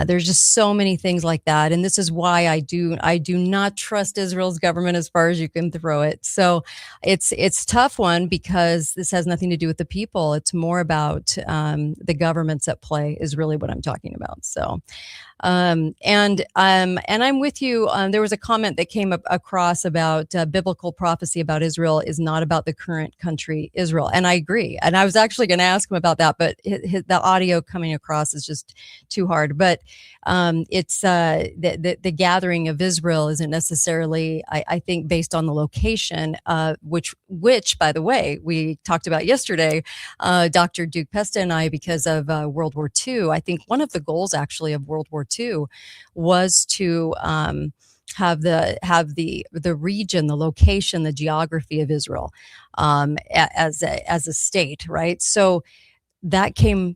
there's just so many things like that. And this is why I do not trust Israel's government as far as you can throw it. So it's a tough one, because this has nothing to do with the people. It's more about the governments at play is really what I'm talking about. So and I'm with you. There was a comment that came across about biblical prophecy about Israel is not about the current country Israel, and I agree. And I was actually going to ask him about that, but the audio coming across is just too hard. But it's the gathering of Israel isn't necessarily, I think, based on the location, which by the way we talked about yesterday, Dr. Duke Pesta and I, because of World War II. I think one of the goals actually of World War II was to have the region, the location, the geography of Israel as a state, right? So that came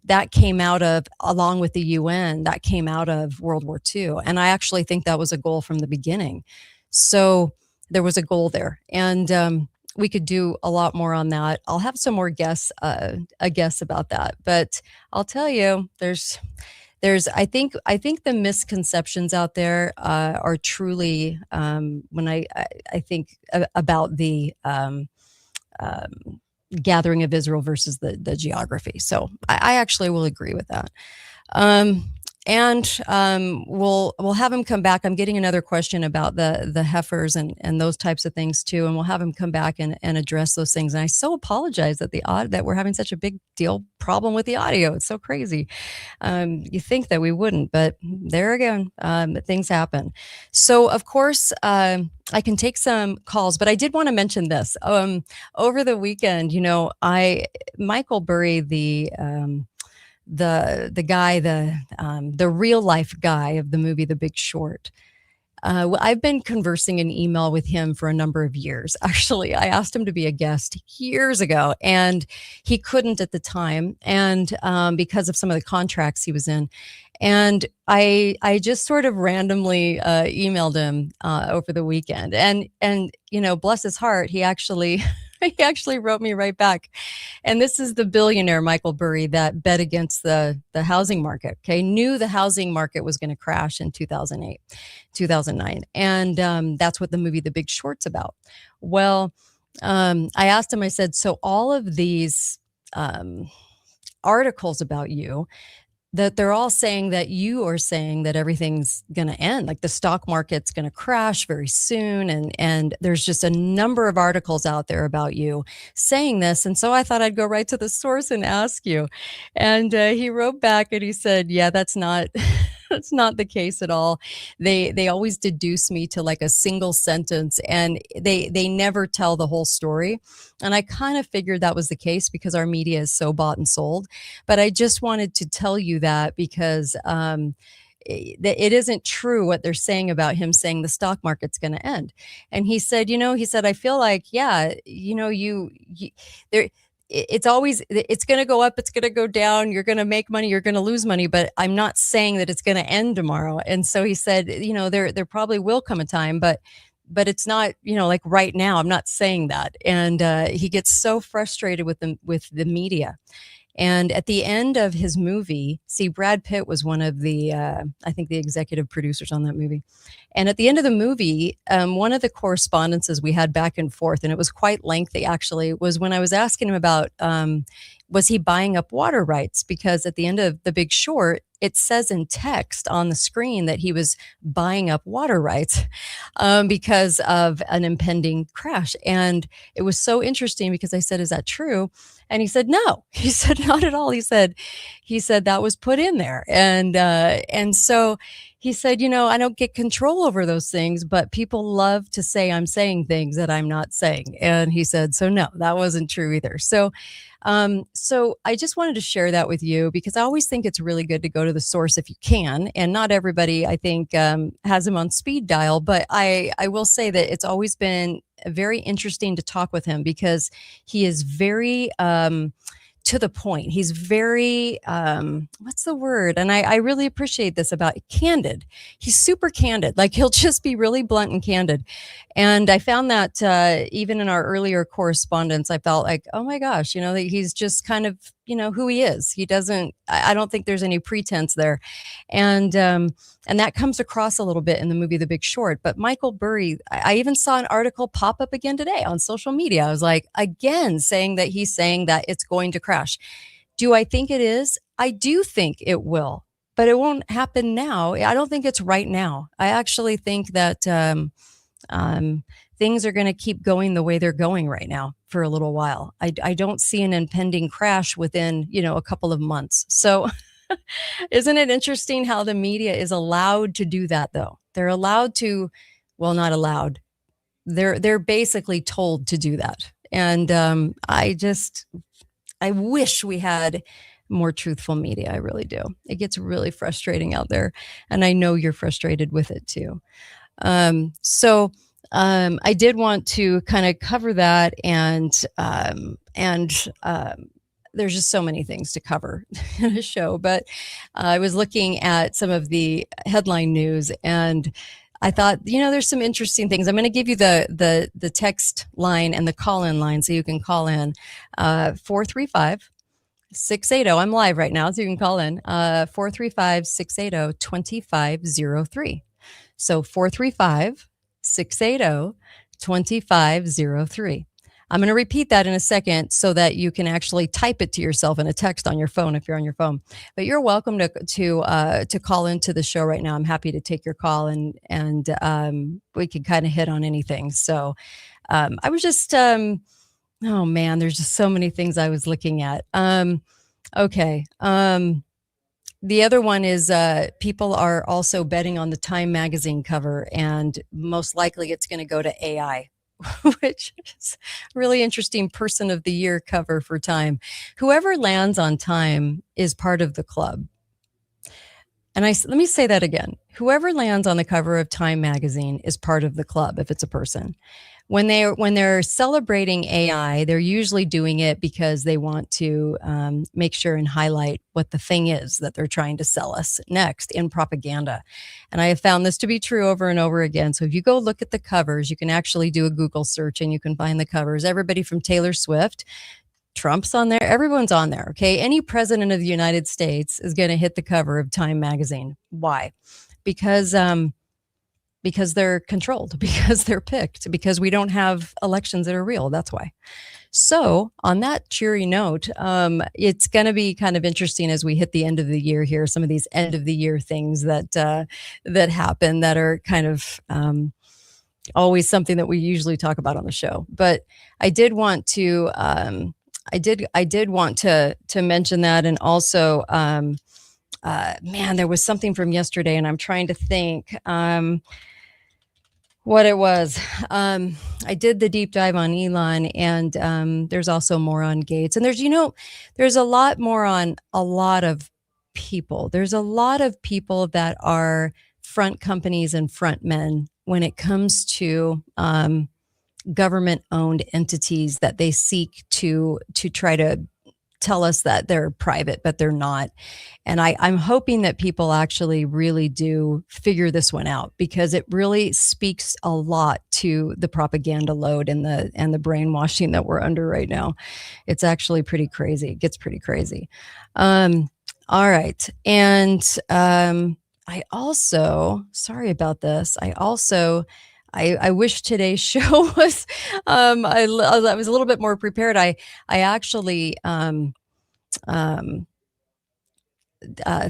out of, along with the UN, that came out of World War II, and I actually think that was a goal from the beginning. So there was a goal there, and we could do a lot more on that. I'll have some more guests about that, but I'll tell you, I think the misconceptions out there are truly when I think about the gathering of Israel versus the geography. So I actually will agree with that. Um, and we'll have him come back. I'm getting another question about the heifers and those types of things too, and we'll have him come back and address those things. And I so apologize that we're having such a big deal problem with the audio. It's so crazy. You think that we wouldn't, but there again, things happen. So of course, I can take some calls, but I did want to mention this. Over the weekend, Michael Burry, the guy, the real life guy of the movie The Big Short. I've been conversing in email with him for a number of years. Actually, I asked him to be a guest years ago, and he couldn't at the time, and because of some of the contracts he was in. And I just sort of randomly emailed him over the weekend, and bless his heart, he actually he actually wrote me right back. And this is the billionaire Michael Burry that bet against the housing market. Okay, knew the housing market was going to crash in 2008, 2009, and that's what the movie The Big Short's about. Well, I asked him. I said, so all of these articles about you, that they're all saying that you are saying that everything's going to end, like the stock market's going to crash very soon, and there's just a number of articles out there about you saying this. And so I thought I'd go right to the source and ask you. And he wrote back and he said, yeah, that's not that's not the case at all. They always deduce me to like a single sentence, and they never tell the whole story. And I kind of figured that was the case because our media is so bought and sold. But I just wanted to tell you that because it isn't true what they're saying about him saying the stock market's going to end. And he said, I feel like, yeah, you there. It's going to go up, it's going to go down, you're going to make money, you're going to lose money, but I'm not saying that it's going to end tomorrow. And so he said, there probably will come a time, but it's not, like right now. I'm not saying that. And he gets so frustrated with the media. And at the end of his movie, see, Brad Pitt was one of the, I think the executive producers on that movie. And at the end of the movie, one of the correspondences we had back and forth, and it was quite lengthy actually, was when I was asking him about, was he buying up water rights? Because at the end of The Big Short, it says in text on the screen that he was buying up water rights because of an impending crash. And it was so interesting because I said, is that true? And he said, no. He said, not at all. He said that was put in there. And so he said, I don't get control over those things, but people love to say I'm saying things that I'm not saying. And he said, so no, that wasn't true either. So I just wanted to share that with you because I always think it's really good to go to the source if you can. And not everybody, I think, has him on speed dial. But I will say that it's always been very interesting to talk with him because he is very to the point. He's very, what's the word? And I really appreciate this about candid. He's super candid. Like he'll just be really blunt and candid. And I found that even in our earlier correspondence, I felt like, oh my gosh, that he's just kind of, who he is. He doesn't, I don't think there's any pretense there. And that comes across a little bit in the movie The Big Short. But Michael Burry, I even saw an article pop up again today on social media. I was like, again, saying that he's saying that it's going to crash. Do I think it is? I do think it will, but it won't happen now. I don't think it's right now. I actually think that things are going to keep going the way they're going right now for a little while. I don't see an impending crash within, a couple of months. So isn't it interesting how the media is allowed to do that though? They're allowed to, well, not allowed. They're basically told to do that. And I wish we had more truthful media. I really do. It gets really frustrating out there. And I know you're frustrated with it too. I did want to kind of cover that and there's just so many things to cover in a show, but I was looking at some of the headline news and I thought, there's some interesting things. I'm going to give you the text line and the call-in line so you can call in 435 680. I'm live right now, so you can call in 435-680-2503. So 435-680-2503. I'm going to repeat that in a second so that you can actually type it to yourself in a text on your phone if you're on your phone. But you're welcome to call into the show right now. I'm happy to take your call and we can kind of hit on anything. So I was just oh man, there's just so many things I was looking at. Okay. The other one is people are also betting on the Time magazine cover, and most likely it's going to go to AI. Which is really interesting person of the year cover for Time. Whoever lands on Time is part of the club. And let me say that again. Whoever lands on the cover of Time magazine is part of the club if it's a person. When they're celebrating AI, they're usually doing it because they want to make sure and highlight what the thing is that they're trying to sell us next in propaganda. And I have found this to be true over and over again. So if you go look at the covers, you can actually do a Google search and you can find the covers. Everybody from Taylor Swift, Trump's on there, everyone's on there. Okay. Any president of the United States is going to hit the cover of Time magazine. Why? Because they're controlled, because they're picked, because we don't have elections that are real. That's why. So on that cheery note, it's going to be kind of interesting as we hit the end of the year here, some of these end of the year things that happen that are kind of always something that we usually talk about on the show. But I did want to mention that. And also, man, there was something from yesterday and I'm trying to think, what it was. I did the deep dive on Elon, and there's also more on Gates. And there's a lot more on a lot of people. There's a lot of people that are front companies and front men when it comes to government-owned entities that they seek to try to tell us that they're private, but they're not. And I'm hoping that people actually really do figure this one out, because it really speaks a lot to the propaganda load and the brainwashing that we're under right now. It's actually pretty crazy. It gets pretty crazy. All right. And I also, sorry about this. I wish today's show was, I was a little bit more prepared. I actually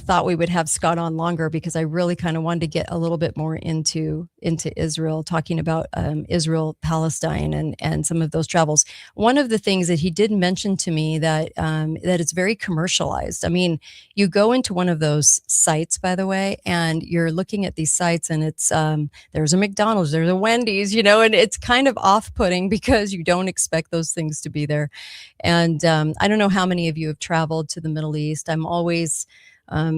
thought we would have Scott on longer, because I really kind of wanted to get a little bit more into Israel, talking about Israel, Palestine, and some of those travels. One of the things that he did mention to me that it's very commercialized. I mean, you go into one of those sites, by the way, and you're looking at these sites, and it's there's a McDonald's, there's a Wendy's, and it's kind of off-putting because you don't expect those things to be there. And I don't know how many of you have traveled to the Middle East. I'm always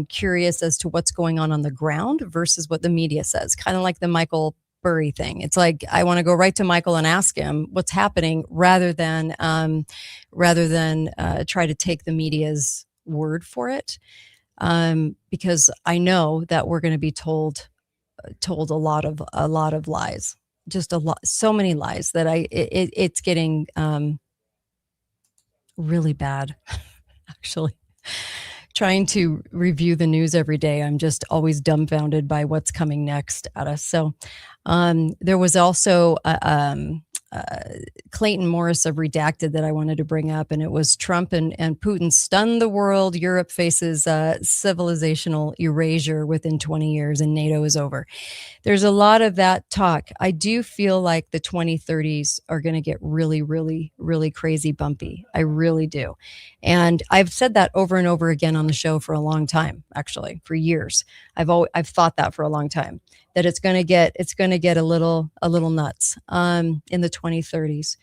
curious as to what's going on the ground versus what the media says, kind of like the Michael Burry thing. It's like, I want to go right to Michael and ask him what's happening rather than try to take the media's word for it. Because I know that we're going to be told a lot of lies, just so many lies that it's getting really bad, actually. Trying to review the news every day, I'm just always dumbfounded by what's coming next at us. So there was also Clayton Morris of Redacted that I wanted to bring up, and it was Trump and Putin stun the world. Europe faces civilizational erasure within 20 years, and NATO is over. There's a lot of that talk. I do feel like the 2030s are going to get really, really, really crazy bumpy. I really do. And I've said that over and over again on the show for a long time, actually, for years. I've thought that for a long time, that it's going to get a little nuts in the 2030s.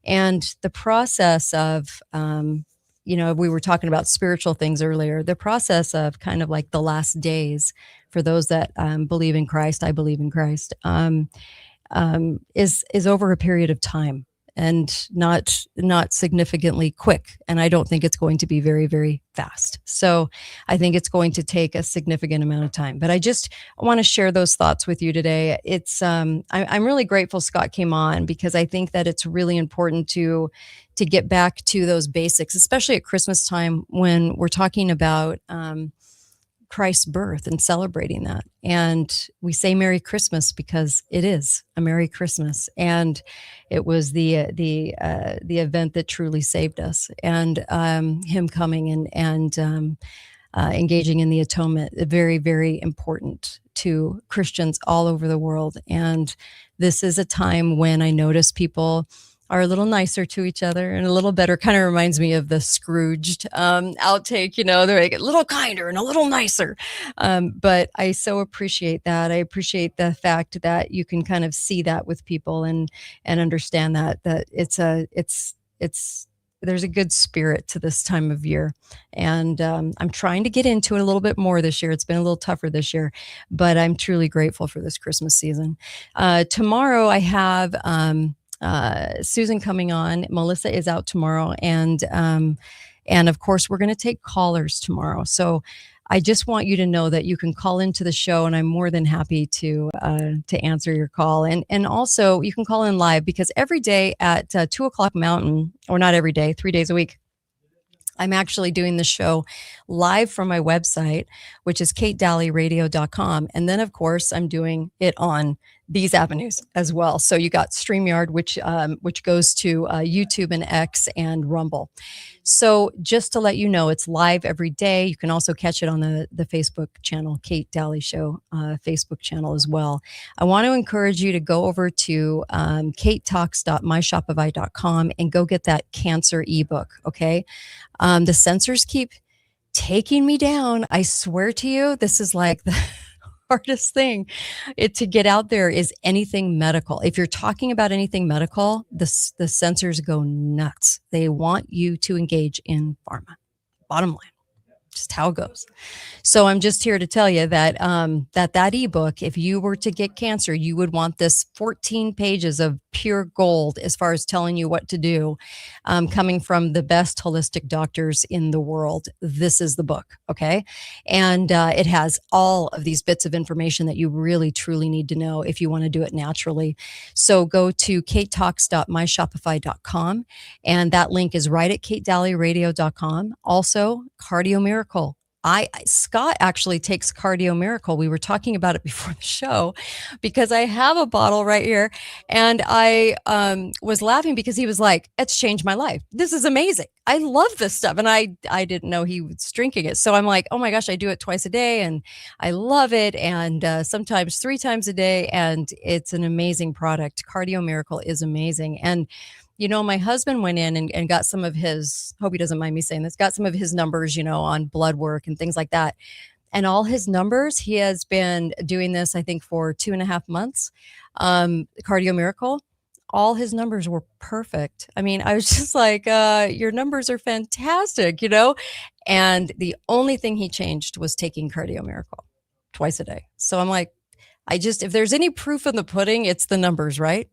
And the process of, we were talking about spiritual things earlier, the process of kind of like the last days for those that believe in Christ, I believe in Christ, is over a period of time, and not significantly quick. And I don't think it's going to be very, very fast. So I think it's going to take a significant amount of time. But I just want to share those thoughts with you today. It's I'm really grateful Scott came on, because I think that it's really important to to get back to those basics, especially at Christmas time when we're talking about Christ's birth and celebrating that. And we say Merry Christmas because it is a Merry Christmas, and it was the event that truly saved us. And him coming and engaging in the atonement, very, very important to Christians all over the world. And this is a time when I notice people are a little nicer to each other and a little better. Kind of reminds me of the Scrooged outtake, they're like a little kinder and a little nicer. But I so appreciate that. I appreciate the fact that you can kind of see that with people and understand that there's a good spirit to this time of year. And I'm trying to get into it a little bit more this year. It's been a little tougher this year, but I'm truly grateful for this Christmas season. Tomorrow I have Susan coming on. Melissa is out tomorrow. And of course, we're going to take callers tomorrow. So I just want you to know that you can call into the show, and I'm more than happy to answer your call. And also you can call in live, because every day at 2:00 Mountain, or not every day, 3 days a week, I'm actually doing the show live from my website, which is katedalleyradio.com. And then, of course, I'm doing it on these avenues as well. So you got StreamYard, which goes to YouTube and X and Rumble. So just to let you know, it's live every day. You can also catch it on the Facebook channel, Kate Dalley Show Facebook channel as well. I want to encourage you to go over to katetalks.myshopify.com and go get that cancer ebook, okay? The censors keep taking me down. I swear to you, this is like the hardest thing to get out there is anything medical. If you're talking about anything medical, the censors go nuts. They want you to engage in pharma. Bottom line. Just how it goes. So I'm just here to tell you that that ebook, if you were to get cancer, you would want this 14 pages of pure gold as far as telling you what to do, coming from the best holistic doctors in the world. This is the book, okay? And it has all of these bits of information that you really, truly need to know if you want to do it naturally. So go to katetalks.myshopify.com, and that link is right at katedalleyradio.com. Also, Cardio Miracle. Scott actually takes Cardio Miracle. We were talking about it before the show because I have a bottle right here, and I was laughing because he was like, "It's changed my life. This is amazing. I love this stuff." And I didn't know he was drinking it. So I'm like, "Oh my gosh, I do it twice a day and I love it. And sometimes 3 times a day. And it's an amazing product. Cardio Miracle is amazing." And my husband went in and got some of his, hope he doesn't mind me saying this, got some of his numbers, on blood work and things like that. And all his numbers, he has been doing this, I think, for 2.5 months. Cardio Miracle, all his numbers were perfect. I mean, I was just like, your numbers are fantastic, And the only thing he changed was taking Cardio Miracle twice a day. So I'm like, if there's any proof in the pudding, it's the numbers, right?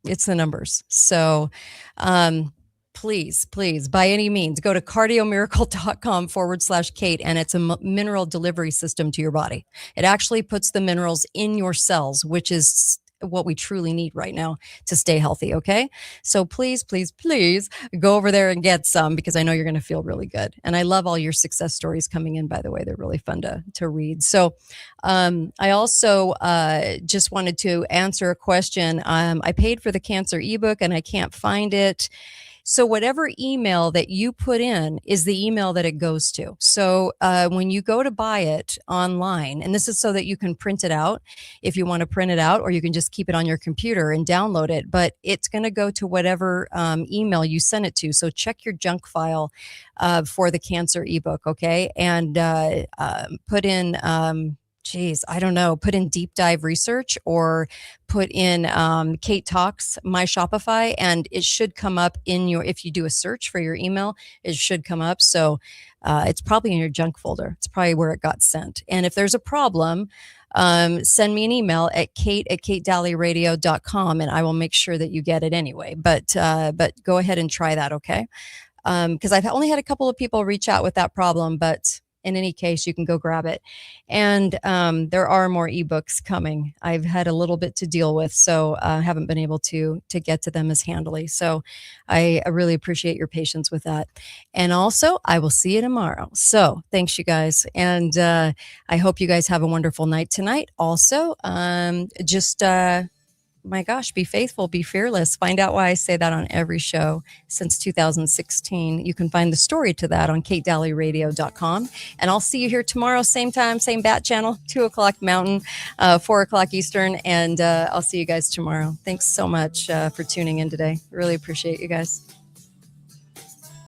It's the numbers. So please, by any means, go to cardiomiracle.com/Kate, and it's a mineral delivery system to your body. It actually puts the minerals in your cells, which is what we truly need right now to stay healthy. Okay. So please go over there and get some, because I know you're going to feel really good. And I love all your success stories coming in, by the way. They're really fun to read. So I also just wanted to answer a question. I paid for the cancer ebook and I can't find it. So whatever email that you put in is the email that it goes to. So when you go to buy it online, and this is so that you can print it out if you want to print it out, or you can just keep it on your computer and download it, but it's going to go to whatever email you send it to. So check your junk file for the cancer ebook, okay? And put in... put in deep dive research, or put in Kate Talks My Shopify, and it should come up if you do a search for your email, it should come up. So it's probably in your junk folder. It's probably where it got sent. And if there's a problem, send me an email at katedalleyradio.com, and I will make sure that you get it anyway. But go ahead and try that, okay? Because I've only had a couple of people reach out with that problem, but in any case, you can go grab it. And there are more ebooks coming. I've had a little bit to deal with, so I haven't been able to get to them as handily. So I really appreciate your patience with that. And also, I will see you tomorrow. So thanks, you guys. And I hope you guys have a wonderful night tonight. Also, my gosh, be faithful, be fearless. Find out why I say that on every show since 2016. You can find the story to that on katedalleyradio.com. And I'll see you here tomorrow, same time, same bat channel, 2:00 Mountain, 4:00 Eastern. And I'll see you guys tomorrow. Thanks so much for tuning in today. Really appreciate you guys.